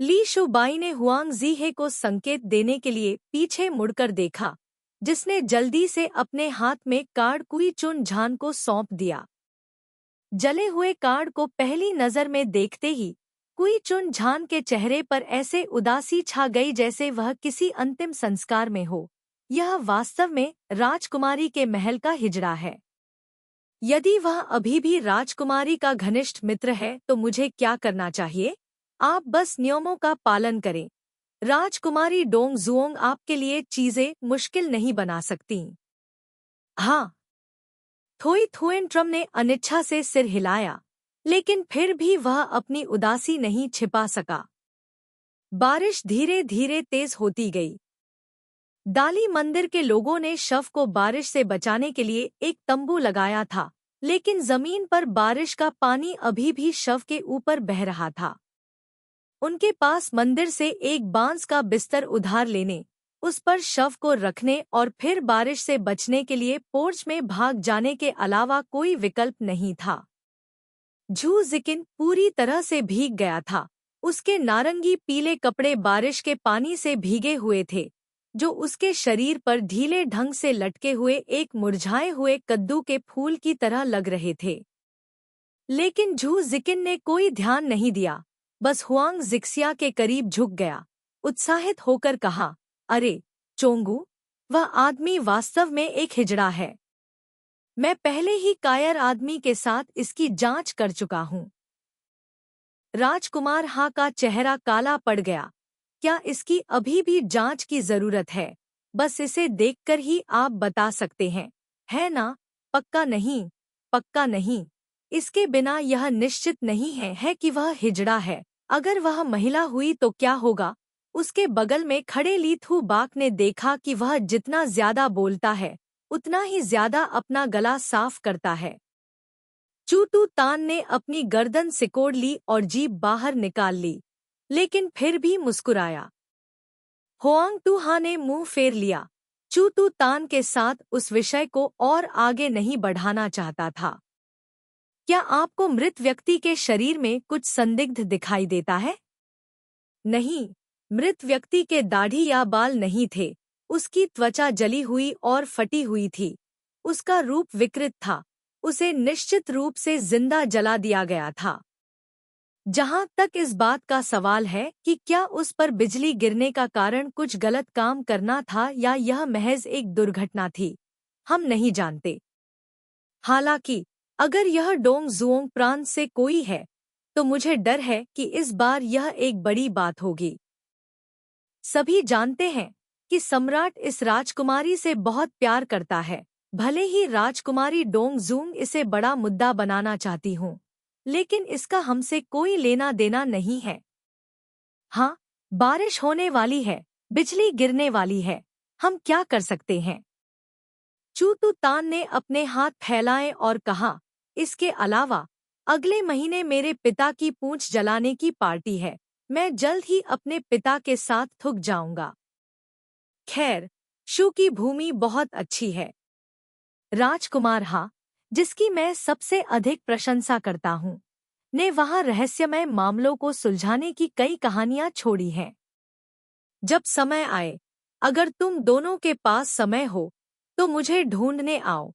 ली शुबाई ने हुआंग जीहे को संकेत देने के लिए पीछे मुड़कर देखा, जिसने जल्दी से अपने हाथ में कार्ड कुई चुन झान को सौंप दिया। जले हुए कार्ड को पहली नजर में देखते ही कुई चुन झान के चेहरे पर ऐसे उदासी छा गई जैसे वह किसी अंतिम संस्कार में हो। यह वास्तव में राजकुमारी के महल का हिजड़ा है। यदि वह अभी भी राजकुमारी का घनिष्ठ मित्र है तो मुझे क्या करना चाहिए? आप बस नियमों का पालन करें। राजकुमारी डोंग जुओंग आपके लिए चीजें मुश्किल नहीं बना सकती। हाँ। थोई थुएन ट्रम ने अनिच्छा से सिर हिलाया, लेकिन फिर भी वह अपनी उदासी नहीं छिपा सका। बारिश धीरे धीरे तेज होती गई। दाली मंदिर के लोगों ने शव को बारिश से बचाने के लिए एक तंबू लगाया था, लेकिन जमीन पर बारिश का पानी अभी भी शव के ऊपर बह रहा था। उनके पास मंदिर से एक बांस का बिस्तर उधार लेने, उस पर शव को रखने और फिर बारिश से बचने के लिए पोर्च में भाग जाने के अलावा कोई विकल्प नहीं था। झू जिकिन पूरी तरह से भीग गया था। उसके नारंगी पीले कपड़े बारिश के पानी से भीगे हुए थे, जो उसके शरीर पर ढीले ढंग से लटके हुए एक मुरझाए हुए कद्दू के फूल की तरह लग रहे थे। लेकिन झू जिकिन ने कोई ध्यान नहीं दिया, बस हुआंग जिक्सिया के करीब झुक गया, उत्साहित होकर कहा, अरे चोंगू, वह आदमी वास्तव में एक हिजड़ा है। मैं पहले ही कायर आदमी के साथ इसकी जांच कर चुका हूँ। राजकुमार हा का चेहरा काला पड़ गया। क्या इसकी अभी भी जांच की जरूरत है? बस इसे देखकर ही आप बता सकते हैं, है ना? पक्का नहीं, पक्का नहीं। इसके बिना यह निश्चित नहीं है कि वह हिजड़ा है। अगर वह महिला हुई तो क्या होगा? उसके बगल में खड़े ली थू बाक ने देखा कि वह जितना ज्यादा बोलता है, उतना ही ज्यादा अपना गला साफ करता है। चूतू तान ने अपनी गर्दन सिकोड़ ली और जीभ बाहर निकाल ली, लेकिन फिर भी मुस्कुराया। होआंग टूहा ने मुंह फेर लिया। चूतू तान के साथ उस विषय को और आगे नहीं बढ़ाना चाहता था। क्या आपको मृत व्यक्ति के शरीर में कुछ संदिग्ध दिखाई देता है? नहीं, मृत व्यक्ति के दाढ़ी या बाल नहीं थे। उसकी त्वचा जली हुई और फटी हुई थी। उसका रूप विकृत था। उसे निश्चित रूप से जिंदा जला दिया गया था। जहां तक इस बात का सवाल है कि क्या उस पर बिजली गिरने का कारण कुछ गलत काम करना था या यह महज एक दुर्घटना थी, हम नहीं जानते। हालांकि अगर यह डोंग जुओंग प्रांत से कोई है, तो मुझे डर है कि इस बार यह एक बड़ी बात होगी। सभी जानते हैं कि सम्राट इस राजकुमारी से बहुत प्यार करता है। भले ही राजकुमारी डोंग जुंग इसे बड़ा मुद्दा बनाना चाहती हूँ, लेकिन इसका हमसे कोई लेना देना नहीं है। हाँ, बारिश होने वाली है, बिजली गिरने वाली है, हम क्या कर सकते हैं? चूतू तान ने अपने हाथ फैलाए और कहा, इसके अलावा अगले महीने मेरे पिता की पूंछ जलाने की पार्टी है। मैं जल्द ही अपने पिता के साथ थुक जाऊंगा। खैर, शू की भूमि बहुत अच्छी है। राजकुमार हा, जिसकी मैं सबसे अधिक प्रशंसा करता हूँ, ने वहाँ रहस्यमय मामलों को सुलझाने की कई कहानियाँ छोड़ी हैं। जब समय आए, अगर तुम दोनों के पास समय हो, तो मुझे ढूंढने आओ।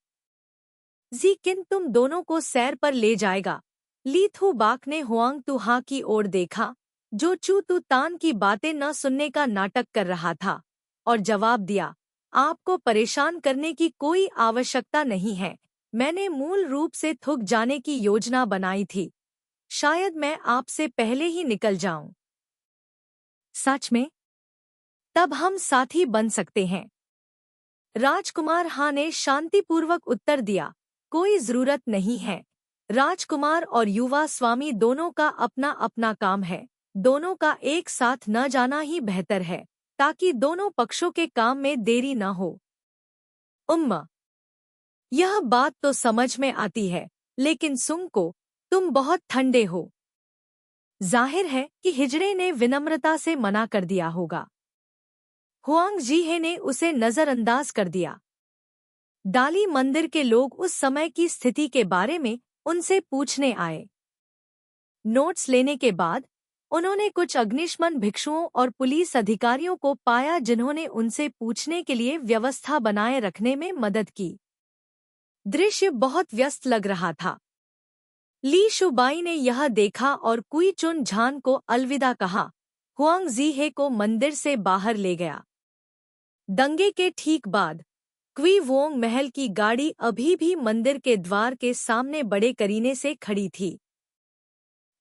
जीकिन तुम दोनों को सैर पर ले जाएगा। ली थू बाक ने हुआंग टू हा की ओर देखा, जो चू तू तान की बातें न सुनने का नाटक कर रहा था, और जवाब दिया, आपको परेशान करने की कोई आवश्यकता नहीं है। मैंने मूल रूप से थक जाने की योजना बनाई थी। शायद मैं आपसे पहले ही निकल जाऊं। सच में? तब हम साथी बन सकते हैं। राजकुमार हाँ ने शांतिपूर्वक उत्तर दिया। कोई जरूरत नहीं है। राजकुमार और युवा स्वामी दोनों का अपना अपना काम है। दोनों का एक साथ न जाना ही बेहतर है, ताकि दोनों पक्षों के काम में देरी न हो। यह बात तो समझ में आती है, लेकिन सुंग को, तुम बहुत ठंडे हो। जाहिर है कि हिजड़े ने विनम्रता से मना कर दिया होगा। हुआंग जीहे ने उसे नजरअंदाज कर दिया। डाली मंदिर के लोग उस समय की स्थिति के बारे में उनसे पूछने आए। नोट्स लेने के बाद उन्होंने कुछ अग्निशमन भिक्षुओं और पुलिस अधिकारियों को पाया जिन्होंने उनसे पूछने के लिए व्यवस्था बनाए रखने में मदद की। दृश्य बहुत व्यस्त लग रहा था। ली शुबाई ने यह देखा और कुई चुन झान को अलविदा कहा। हुआंग जीहे को मंदिर से बाहर ले गया। दंगे के ठीक बाद क्वी वोंग महल की गाड़ी अभी भी मंदिर के द्वार के सामने बड़े करीने से खड़ी थी।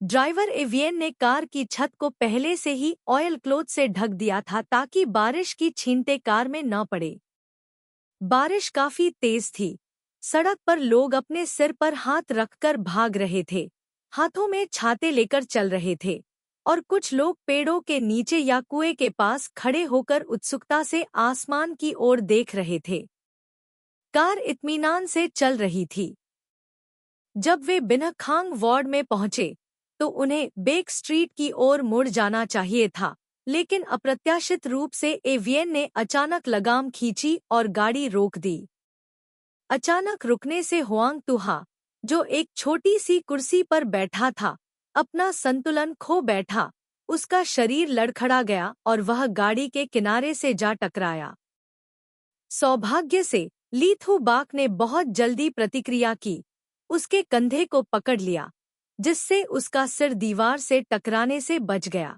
ड्राइवर एवियन ने कार की छत को पहले से ही ऑयल क्लोथ से ढक दिया था ताकि बारिश की छींटे कार में न पड़े। बारिश काफी तेज थी। सड़क पर लोग अपने सिर पर हाथ रखकर भाग रहे थे, हाथों में छाते लेकर चल रहे थे, और कुछ लोग पेड़ों के नीचे या कुएं के पास खड़े होकर उत्सुकता से आसमान की ओर देख रहे थे। कार इत्मीनान से चल रही थी। जब वे बिनखांग वार्ड में पहुंचे तो उन्हें बेक स्ट्रीट की ओर मुड़ जाना चाहिए था, लेकिन अप्रत्याशित रूप से एवियन ने अचानक लगाम खींची और गाड़ी रोक दी। अचानक रुकने से हुआंग तुहा, जो एक छोटी सी कुर्सी पर बैठा था, अपना संतुलन खो बैठा। उसका शरीर लड़खड़ा गया और वह गाड़ी के किनारे से जा टकराया। सौभाग्य से ली थू बाक ने बहुत जल्दी प्रतिक्रिया की, उसके कंधे को पकड़ लिया, जिससे उसका सिर दीवार से टकराने से बच गया।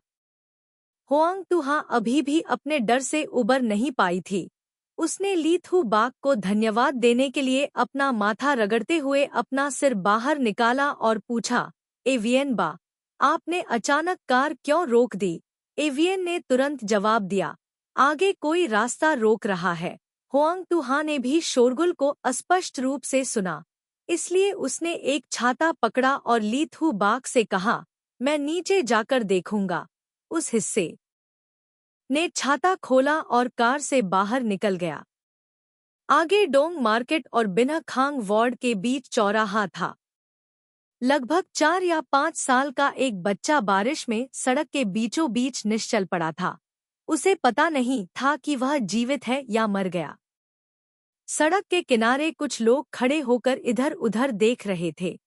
हुआंग तुहा अभी भी अपने डर से उबर नहीं पाई थी। उसने ली थू बाक को धन्यवाद देने के लिए अपना माथा रगड़ते हुए अपना सिर बाहर निकाला और पूछा, एवियन बा, आपने अचानक कार क्यों रोक दी? एवियन ने तुरंत जवाब दिया, आगे कोई रास्ता रोक रहा है। हुआंग तुहा ने भी शोरगुल को अस्पष्ट रूप से सुना, इसलिए उसने एक छाता पकड़ा और ली थू बाक से कहा, मैं नीचे जाकर देखूंगा। उस हिस्से ने छाता खोला और कार से बाहर निकल गया। आगे डोंग मार्केट और बिनखांग वार्ड के बीच चौराहा था। लगभग 4 या 5 साल का एक बच्चा बारिश में सड़क के बीचों बीच निश्चल पड़ा था। उसे पता नहीं था कि वह जीवित है या मर गया। सड़क के किनारे कुछ लोग खड़े होकर इधर उधर देख रहे थे।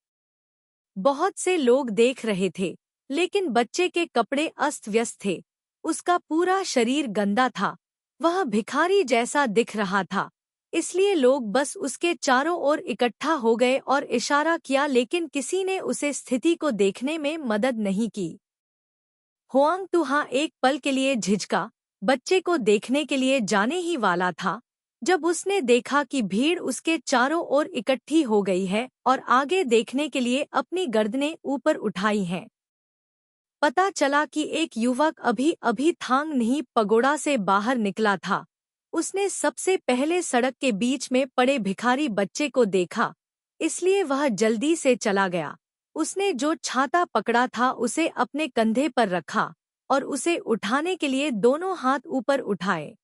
बहुत से लोग देख रहे थे, लेकिन बच्चे के कपड़े अस्त व्यस्त थे। उसका पूरा शरीर गंदा था। वह भिखारी जैसा दिख रहा था, इसलिए लोग बस उसके चारों ओर इकट्ठा हो गए और इशारा किया, लेकिन किसी ने उसे स्थिति को देखने में मदद नहीं की। हुआंग तुहा एक पल के लिए झिझका, बच्चे को देखने के लिए जाने ही वाला था, जब उसने देखा कि भीड़ उसके चारों ओर इकट्ठी हो गई है और आगे देखने के लिए अपनी गर्दनें ऊपर उठाई हैं। पता चला कि एक युवक अभी अभी थांग नहीं पगोड़ा से बाहर निकला था। उसने सबसे पहले सड़क के बीच में पड़े भिखारी बच्चे को देखा, इसलिए वह जल्दी से चला गया। उसने जो छाता पकड़ा था उसे अपने कंधे पर रखा और उसे उठाने के लिए दोनों हाथ ऊपर उठाए।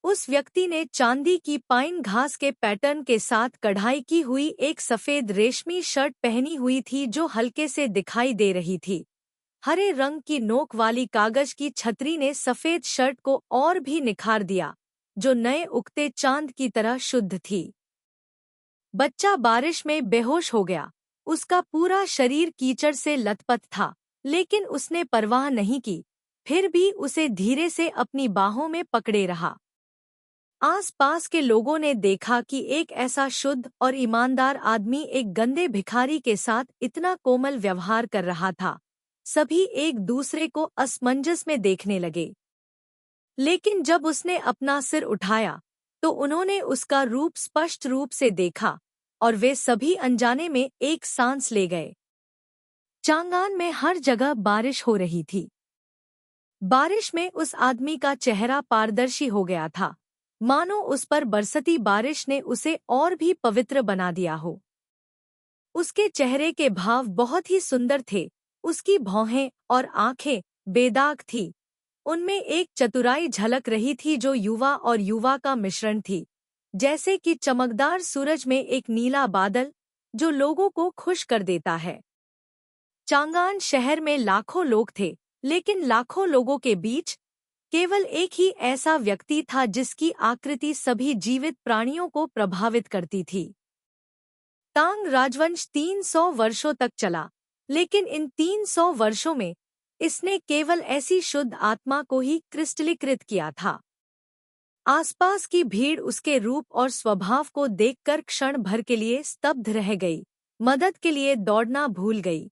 उस व्यक्ति ने चांदी की पाइन घास के पैटर्न के साथ कढ़ाई की हुई एक सफेद रेशमी शर्ट पहनी हुई थी जो हल्के से दिखाई दे रही थी। हरे रंग की नोक वाली कागज की छतरी ने सफेद शर्ट को और भी निखार दिया, जो नए उगते चांद की तरह शुद्ध थी। बच्चा बारिश में बेहोश हो गया। उसका पूरा शरीर कीचड़ से लथपथ था, लेकिन उसने परवाह नहीं की, फिर भी उसे धीरे से अपनी बाहों में पकड़े रहा। आसपास के लोगों ने देखा कि एक ऐसा शुद्ध और ईमानदार आदमी एक गंदे भिखारी के साथ इतना कोमल व्यवहार कर रहा था। सभी एक दूसरे को असमंजस में देखने लगे। लेकिन जब उसने अपना सिर उठाया तो उन्होंने उसका रूप स्पष्ट रूप से देखा और वे सभी अनजाने में एक सांस ले गए। चांगान में हर जगह बारिश हो रही थी। बारिश में उस आदमी का चेहरा पारदर्शी हो गया था, मानो उस पर बरसती बारिश ने उसे और भी पवित्र बना दिया हो। उसके चेहरे के भाव बहुत ही सुंदर थे, उसकी भौहें और आंखें बेदाग थीं। उनमें एक चतुराई झलक रही थी जो युवा और युवा का मिश्रण थी, जैसे कि चमकदार सूरज में एक नीला बादल जो लोगों को खुश कर देता है। चांगान शहर में लाखों लोग थे, लेकिन लाखों लोगों के बीच केवल एक ही ऐसा व्यक्ति था जिसकी आकृति सभी जीवित प्राणियों को प्रभावित करती थी। तांग राजवंश 300 वर्षों तक चला, लेकिन इन 300 वर्षों में इसने केवल ऐसी शुद्ध आत्मा को ही क्रिस्टलीकृत किया था। आसपास की भीड़ उसके रूप और स्वभाव को देखकर क्षण भर के लिए स्तब्ध रह गई, मदद के लिए दौड़ना भूल गई।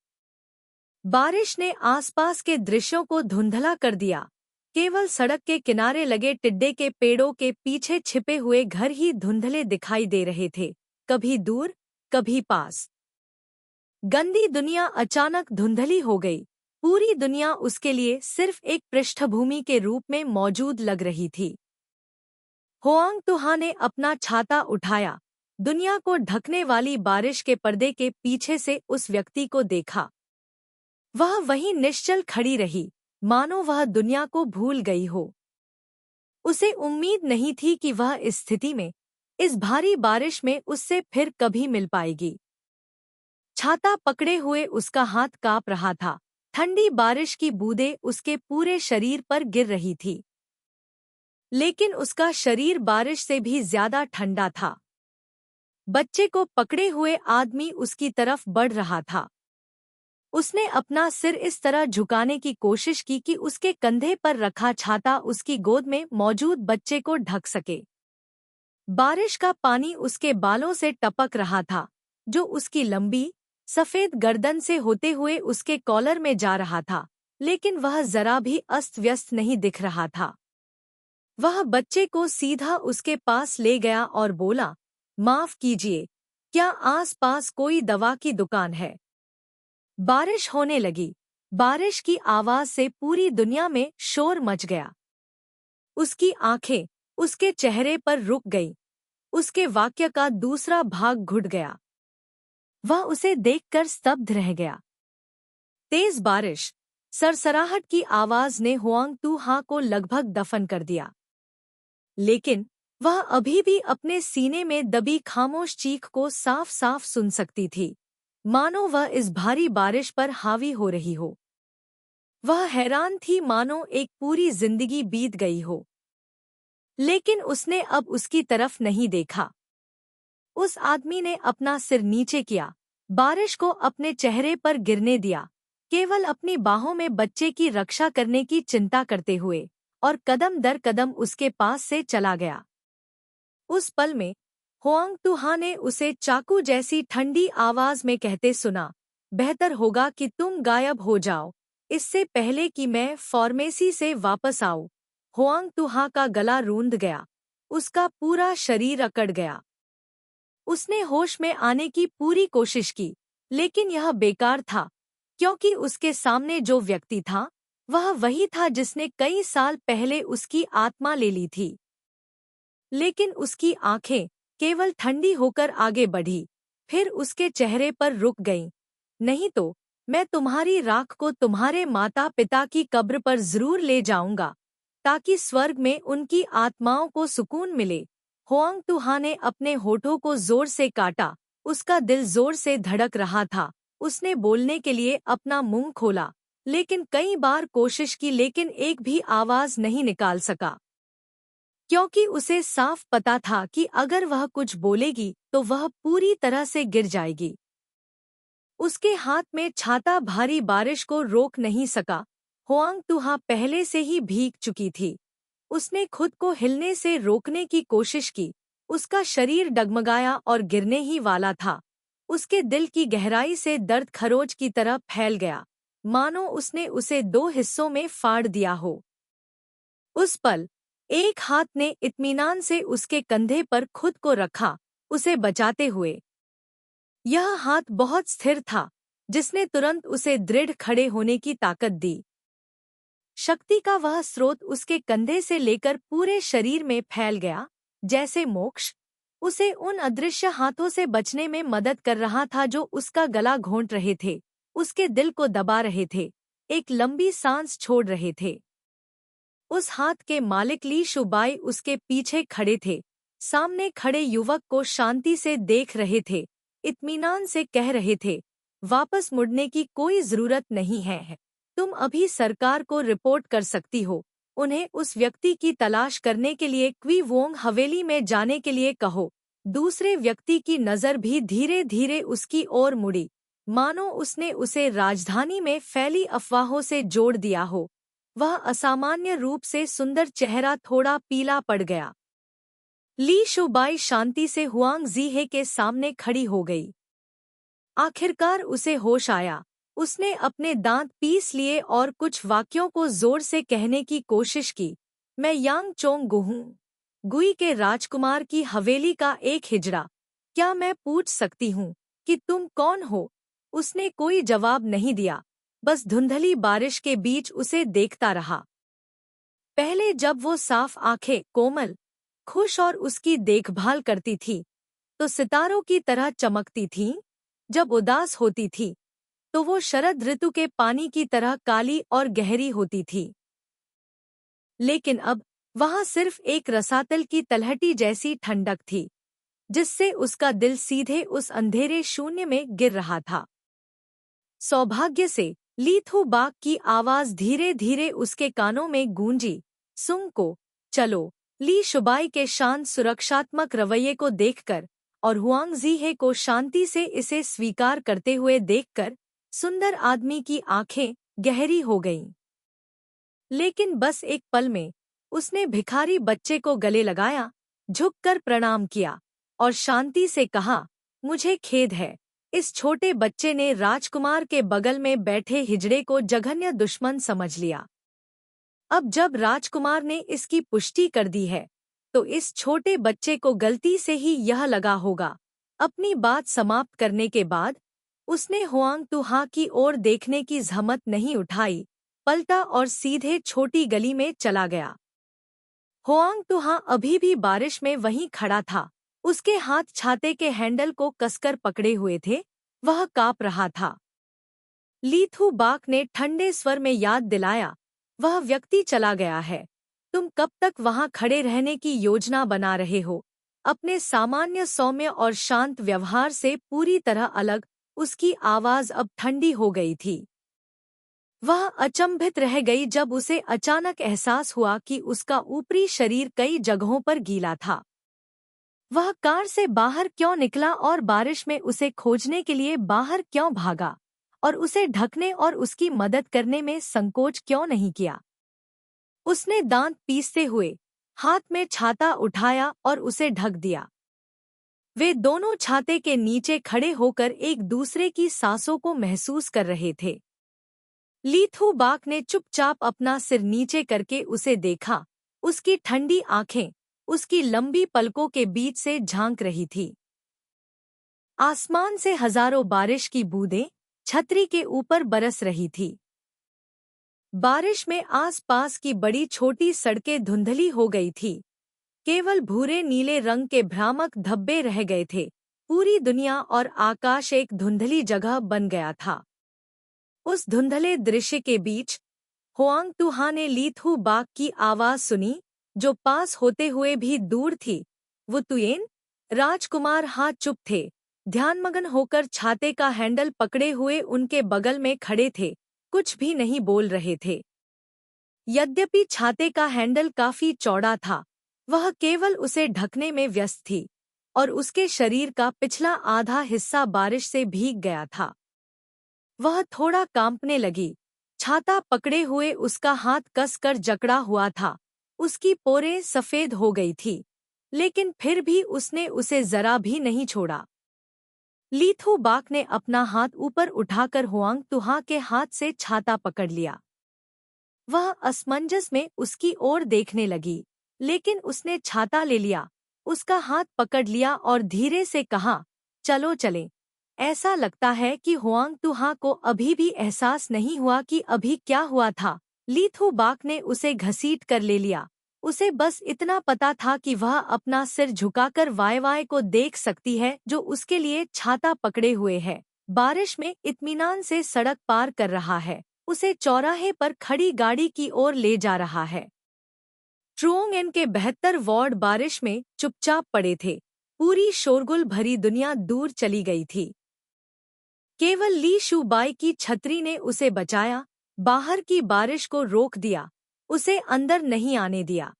बारिश ने आसपास के दृश्यों को धुंधला कर दिया। केवल सड़क के किनारे लगे टिड्डे के पेड़ों के पीछे छिपे हुए घर ही धुंधले दिखाई दे रहे थे, कभी दूर कभी पास। गंदी दुनिया अचानक धुंधली हो गई। पूरी दुनिया उसके लिए सिर्फ एक पृष्ठभूमि के रूप में मौजूद लग रही थी। होआंग तुहा ने अपना छाता उठाया, दुनिया को ढकने वाली बारिश के पर्दे के पीछे से उस व्यक्ति को देखा। वह वहीं निश्चल खड़ी रही, मानो वह दुनिया को भूल गई हो। उसे उम्मीद नहीं थी कि वह इस स्थिति में, इस भारी बारिश में उससे फिर कभी मिल पाएगी। छाता पकड़े हुए उसका हाथ कांप रहा था, ठंडी बारिश की बूंदें उसके पूरे शरीर पर गिर रही थी। लेकिन उसका शरीर बारिश से भी ज्यादा ठंडा था। बच्चे को पकड़े हुए आदमी उसकी तरफ बढ़ रहा था। उसने अपना सिर इस तरह झुकाने की कोशिश की कि उसके कंधे पर रखा छाता उसकी गोद में मौजूद बच्चे को ढक सके। बारिश का पानी उसके बालों से टपक रहा था, जो उसकी लंबी सफेद गर्दन से होते हुए उसके कॉलर में जा रहा था, लेकिन वह जरा भी अस्त व्यस्त नहीं दिख रहा था। वह बच्चे को सीधा उसके पास ले गया और बोला, माफ कीजिए, क्या आस-पास कोई दवा की दुकान है? बारिश होने लगी। बारिश की आवाज से पूरी दुनिया में शोर मच गया। उसकी आंखें उसके चेहरे पर रुक गईं। उसके वाक्य का दूसरा भाग घुट गया। वह उसे देखकर स्तब्ध रह गया। तेज बारिश, सरसराहट की आवाज ने होआंग तुहा को लगभग दफन कर दिया। लेकिन वह अभी भी अपने सीने में दबी खामोश चीख को साफ-साफ सुन सकती थी, मानो वह इस भारी बारिश पर हावी हो रही हो। वह हैरान थी, मानो एक पूरी जिंदगी बीत गई हो। लेकिन उसने अब उसकी तरफ नहीं देखा। उस आदमी ने अपना सिर नीचे किया, बारिश को अपने चेहरे पर गिरने दिया, केवल अपनी बाहों में बच्चे की रक्षा करने की चिंता करते हुए, और कदम दर कदम उसके पास से चला गया। उस पल में होआंग तुहा ने उसे चाकू जैसी ठंडी आवाज में कहते सुना, बेहतर होगा कि तुम गायब हो जाओ, इससे पहले कि मैं फार्मेसी से वापस आऊं। होआंग तुहा का गला रूंध गया, उसका पूरा शरीर अकड़ गया। उसने होश में आने की पूरी कोशिश की, लेकिन यह बेकार था, क्योंकि उसके सामने जो व्यक्ति था, वह वही था जिसने कई साल पहले उसकी आत्मा ले ली थी। लेकिन उसकी आंखें केवल ठंडी होकर आगे बढ़ी, फिर उसके चेहरे पर रुक गईं। नहीं तो मैं तुम्हारी राख को तुम्हारे माता पिता की कब्र पर जरूर ले जाऊंगा, ताकि स्वर्ग में उनकी आत्माओं को सुकून मिले। होआंग तुहा ने अपने होठों को जोर से काटा, उसका दिल जोर से धड़क रहा था। उसने बोलने के लिए अपना मुंह खोला, लेकिन कई बार कोशिश की, लेकिन एक भी आवाज नहीं निकाल सका, क्योंकि उसे साफ पता था कि अगर वह कुछ बोलेगी तो वह पूरी तरह से गिर जाएगी। उसके हाथ में छाता भारी बारिश को रोक नहीं सका। होआंग तुहा पहले से ही भीग चुकी थी। उसने खुद को हिलने से रोकने की कोशिश की, उसका शरीर डगमगाया और गिरने ही वाला था। उसके दिल की गहराई से दर्द खरोच की तरह फैल गया, मानो उसने उसे दो हिस्सों में फाड़ दिया हो। उस पल एक हाथ ने इत्मीनान से उसके कंधे पर खुद को रखा, उसे बचाते हुए। यह हाथ बहुत स्थिर था, जिसने तुरंत उसे दृढ़ खड़े होने की ताकत दी। शक्ति का वह स्रोत उसके कंधे से लेकर पूरे शरीर में फैल गया, जैसे मोक्ष उसे उन अदृश्य हाथों से बचने में मदद कर रहा था जो उसका गला घोंट रहे थे, उसके दिल को दबा रहे थे, एक लंबी सांस छोड़ रहे थे। उस हाथ के मालिक ली शुबाई उसके पीछे खड़े थे, सामने खड़े युवक को शांति से देख रहे थे, इत्मीनान से कह रहे थे, वापस मुड़ने की कोई जरूरत नहीं है। तुम अभी सरकार को रिपोर्ट कर सकती हो। उन्हें उस व्यक्ति की तलाश करने के लिए क्वी वोंग हवेली में जाने के लिए कहो। दूसरे व्यक्ति की नज़र भी धीरे धीरे उसकी ओर मुड़ी, मानो उसने उसे राजधानी में फैली अफवाहों से जोड़ दिया हो। वह असामान्य रूप से सुंदर चेहरा थोड़ा पीला पड़ गया। ली शुबाई शांति से हुआंग जीहे के सामने खड़ी हो गई। आखिरकार उसे होश आया। उसने अपने दांत पीस लिए और कुछ वाक्यों को जोर से कहने की कोशिश की। मैं यांग चोंग गु हूँ, गुई के राजकुमार की हवेली का एक हिजड़ा। क्या मैं पूछ सकती हूँ कि तुम कौन हो? उसने कोई जवाब नहीं दिया, बस धुंधली बारिश के बीच उसे देखता रहा। पहले जब वो साफ आंखें, कोमल, खुश और उसकी देखभाल करती थी, तो सितारों की तरह चमकती थीं। जब उदास होती थी, तो वो शरद ऋतु के पानी की तरह काली और गहरी होती थी। लेकिन अब वहां सिर्फ एक रसातल की तलहटी जैसी ठंडक थी, जिससे उसका दिल सीधे उस अंधेरे शून्य में गिर रहा था। सौभाग्य से लीथू बाग की आवाज धीरे धीरे उसके कानों में गूंजी। सुंग को, चलो। ली शुबाई के शांत सुरक्षात्मक रवैये को देखकर और हुआंग जीहे को शांति से इसे स्वीकार करते हुए देखकर सुंदर आदमी की आंखें गहरी हो गईं। लेकिन बस एक पल में उसने भिखारी बच्चे को गले लगाया, झुककर प्रणाम किया और शांति से कहा, मुझे खेद है। इस छोटे बच्चे ने राजकुमार के बगल में बैठे हिजड़े को जघन्य दुश्मन समझ लिया। अब जब राजकुमार ने इसकी पुष्टि कर दी है, तो इस छोटे बच्चे को गलती से ही यह लगा होगा। अपनी बात समाप्त करने के बाद उसने हुआंग तुहा की ओर देखने की जहमत नहीं उठाई, पलटा और सीधे छोटी गली में चला गया। हुआंग तुहा अभी भी बारिश में वहीं खड़ा था, उसके हाथ छाते के हैंडल को कसकर पकड़े हुए थे, वह काँप रहा था। लीथू बाक ने ठंडे स्वर में याद दिलाया, वह व्यक्ति चला गया है। तुम कब तक वहां खड़े रहने की योजना बना रहे हो? अपने सामान्य सौम्य और शांत व्यवहार से पूरी तरह अलग उसकी आवाज अब ठंडी हो गई थी। वह अचंभित रह गई जब उसे अचानक एहसास हुआ कि उसका ऊपरी शरीर कई जगहों पर गीला था। वह कार से बाहर क्यों निकला और बारिश में उसे खोजने के लिए बाहर क्यों भागा, और उसे ढकने और उसकी मदद करने में संकोच क्यों नहीं किया? उसने दांत पीसते हुए हाथ में छाता उठाया और उसे ढक दिया। वे दोनों छाते के नीचे खड़े होकर एक दूसरे की सांसों को महसूस कर रहे थे। लीथू बाक ने चुपचाप अपना सिर नीचे करके उसे देखा। उसकी ठंडी आंखें उसकी लंबी पलकों के बीच से झांक रही थी। आसमान से हजारों बारिश की बूंदें छतरी के ऊपर बरस रही थी। बारिश में आस-पास की बड़ी छोटी सड़कें धुंधली हो गई थी। केवल भूरे नीले रंग के भ्रामक धब्बे रह गए थे। पूरी दुनिया और आकाश एक धुंधली जगह बन गया था। उस धुंधले दृश्य के बीच हुआंग तुहा ने लीथू बाक की आवाज सुनी, जो पास होते हुए भी दूर थी। वो तुयेन? राजकुमार हाथ चुप थे, ध्यानमग्न होकर छाते का हैंडल पकड़े हुए उनके बगल में खड़े थे, कुछ भी नहीं बोल रहे थे। यद्यपि छाते का हैंडल काफी चौड़ा था, वह केवल उसे ढकने में व्यस्त थी और उसके शरीर का पिछला आधा हिस्सा बारिश से भीग गया था। वह थोड़ा कांपने लगी। छाता पकड़े हुए उसका हाथ कसकर जकड़ा हुआ था। उसकी पोरें सफेद हो गई थी, लेकिन फिर भी उसने उसे जरा भी नहीं छोड़ा। लीथू बाक ने अपना हाथ ऊपर उठाकर हुआंग तुहा के हाथ से छाता पकड़ लिया। वह असमंजस में उसकी ओर देखने लगी। लेकिन उसने छाता ले लिया, उसका हाथ पकड़ लिया और धीरे से कहा, चलो चलें। ऐसा लगता है कि हुआंग तुहा को अभी भी एहसास नहीं हुआ कि अभी क्या हुआ था। ली थू बाक ने उसे घसीट कर ले लिया। उसे बस इतना पता था कि वह अपना सिर झुकाकर वाय वाय को देख सकती है जो उसके लिए छाता पकड़े हुए है, बारिश में इत्मीनान से सड़क पार कर रहा है, उसे चौराहे पर खड़ी गाड़ी की ओर ले जा रहा है। ट्रुओंग एन के 72 वार्ड बारिश में चुपचाप पड़े थे। पूरी शोरगुल भरी दुनिया दूर चली गई थी। केवल ली शूबाई की छतरी ने उसे बचाया, बाहर की बारिश को रोक दिया, उसे अंदर नहीं आने दिया।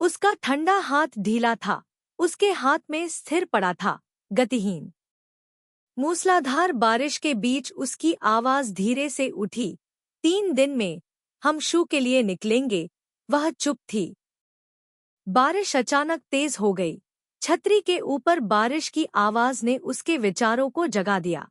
उसका ठंडा हाथ ढीला था, उसके हाथ में स्थिर पड़ा था, गतिहीन। मूसलाधार बारिश के बीच उसकी आवाज धीरे से उठी, 3 दिन में हम शू के लिए निकलेंगे। वह चुप थी। बारिश अचानक तेज हो गई। छतरी के ऊपर बारिश की आवाज ने उसके विचारों को जगा दिया।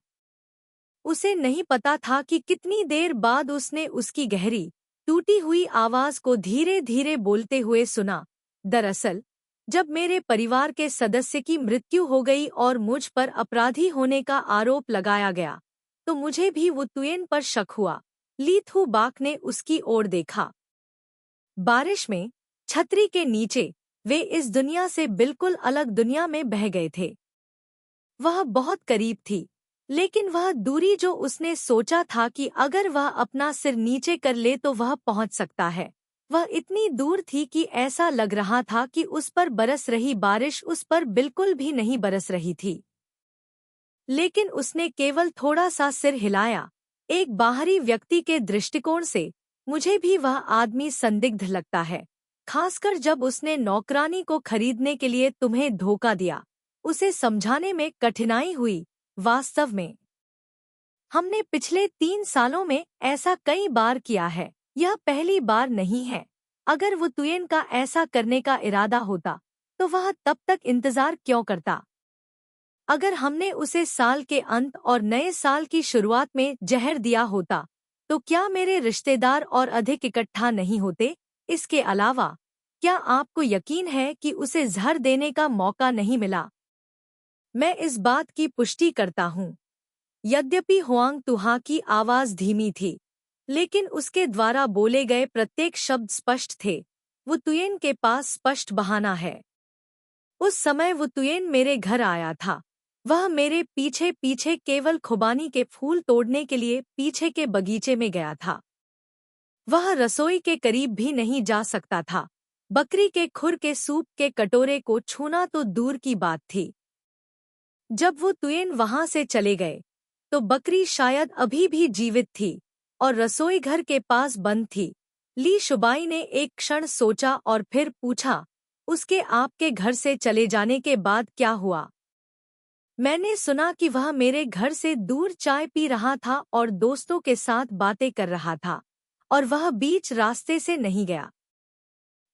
उसे नहीं पता था कि कितनी देर बाद उसने उसकी गहरी, टूटी हुई आवाज को धीरे धीरे बोलते हुए सुना। दरअसल, जब मेरे परिवार के सदस्य की मृत्यु हो गई और मुझ पर अपराधी होने का आरोप लगाया गया, तो मुझे भी वो तुयेन पर शक हुआ। ली थू बाक ने उसकी ओर देखा। बारिश में, छतरी के नीचे, वे इस दुनिया से बिल्कुल अलग दुनिया में बह गए थे। वह बहुत करीब थी, लेकिन वह दूरी जो उसने सोचा था कि अगर वह अपना सिर नीचे कर ले तो वह पहुंच सकता है, वह इतनी दूर थी कि ऐसा लग रहा था कि उस पर बरस रही बारिश उस पर बिल्कुल भी नहीं बरस रही थी। लेकिन उसने केवल थोड़ा सा सिर हिलाया। एक बाहरी व्यक्ति के दृष्टिकोण से, मुझे भी वह आदमी संदिग्ध लगता है, खासकर जब उसने नौकरानी को खरीदने के लिए तुम्हें धोखा दिया। उसे समझाने में कठिनाई हुई। वास्तव में, हमने पिछले 3 सालों में ऐसा कई बार किया है, यह पहली बार नहीं है। अगर वो तुयेन का ऐसा करने का इरादा होता, तो वह तब तक इंतजार क्यों करता? अगर हमने उसे साल के अंत और नए साल की शुरुआत में जहर दिया होता, तो क्या मेरे रिश्तेदार और अधिक इकट्ठा नहीं होते? इसके अलावा, क्या आपको यकीन है कि उसे जहर देने का मौका नहीं मिला? मैं इस बात की पुष्टि करता हूँ। यद्यपि हुआंग तुहा की आवाज धीमी थी, लेकिन उसके द्वारा बोले गए प्रत्येक शब्द स्पष्ट थे। वो तुयेन के पास स्पष्ट बहाना है। उस समय वो तुयेन मेरे घर आया था। वह मेरे पीछे पीछे केवल खुबानी के फूल तोड़ने के लिए पीछे के बगीचे में गया था। वह रसोई के करीब भी नहीं जा सकता था। बकरी के खुर के सूप के कटोरे को छूना तो दूर की बात थी। जब वो तुयेन वहां से चले गए, तो बकरी शायद अभी भी जीवित थी और रसोई घर के पास बंद थी। ली शुबाई ने एक क्षण सोचा और फिर पूछा, उसके आपके घर से चले जाने के बाद क्या हुआ? मैंने सुना कि वह मेरे घर से दूर चाय पी रहा था और दोस्तों के साथ बातें कर रहा था, और वह बीच रास्ते से नहीं गया।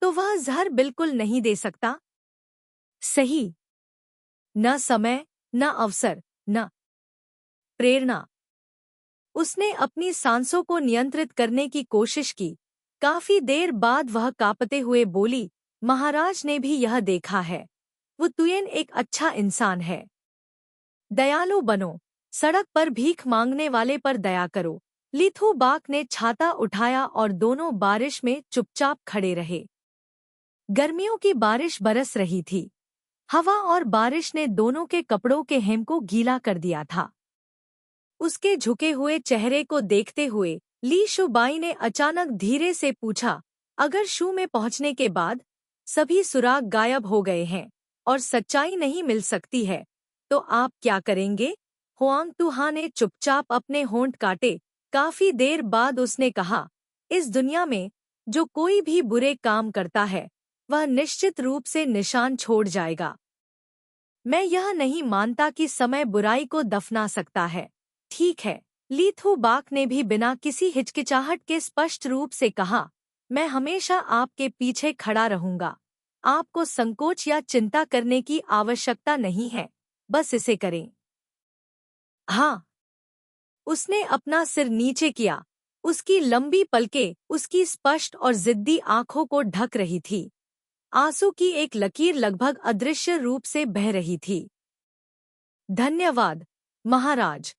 तो वह जहर बिल्कुल नहीं दे सकता? सही। न समय, न अवसर, न प्रेरणा। उसने अपनी सांसों को नियंत्रित करने की कोशिश की। काफी देर बाद वह कांपते हुए बोली, महाराज ने भी यह देखा है। वो तुयेन एक अच्छा इंसान है। दयालु बनो, सड़क पर भीख मांगने वाले पर दया करो। ली थू बाक ने छाता उठाया और दोनों बारिश में चुपचाप खड़े रहे। गर्मियों की बारिश बरस रही थी। हवा और बारिश ने दोनों के कपड़ों के हेम को गीला कर दिया था। उसके झुके हुए चेहरे को देखते हुए ली शुबाई ने अचानक धीरे से पूछा, अगर शू में पहुंचने के बाद सभी सुराग गायब हो गए हैं और सच्चाई नहीं मिल सकती है, तो आप क्या करेंगे? हुआंग तुहा ने चुपचाप अपने होंठ काटे। काफी देर बाद उसने कहा, इस दुनिया में जो कोई भी बुरे काम करता है, वह निश्चित रूप से निशान छोड़ जाएगा। मैं यह नहीं मानता कि समय बुराई को दफना सकता है। ठीक है, ली थू बाक ने भी बिना किसी हिचकिचाहट के स्पष्ट रूप से कहा, मैं हमेशा आपके पीछे खड़ा रहूंगा। आपको संकोच या चिंता करने की आवश्यकता नहीं है, बस इसे करें। हाँ। उसने अपना सिर नीचे किया। उसकी लंबी पलकें उसकी स्पष्ट और जिद्दी आंखों को ढक रही थी। आंसू की एक लकीर लगभग अदृश्य रूप से बह रही थी। धन्यवाद, महाराज।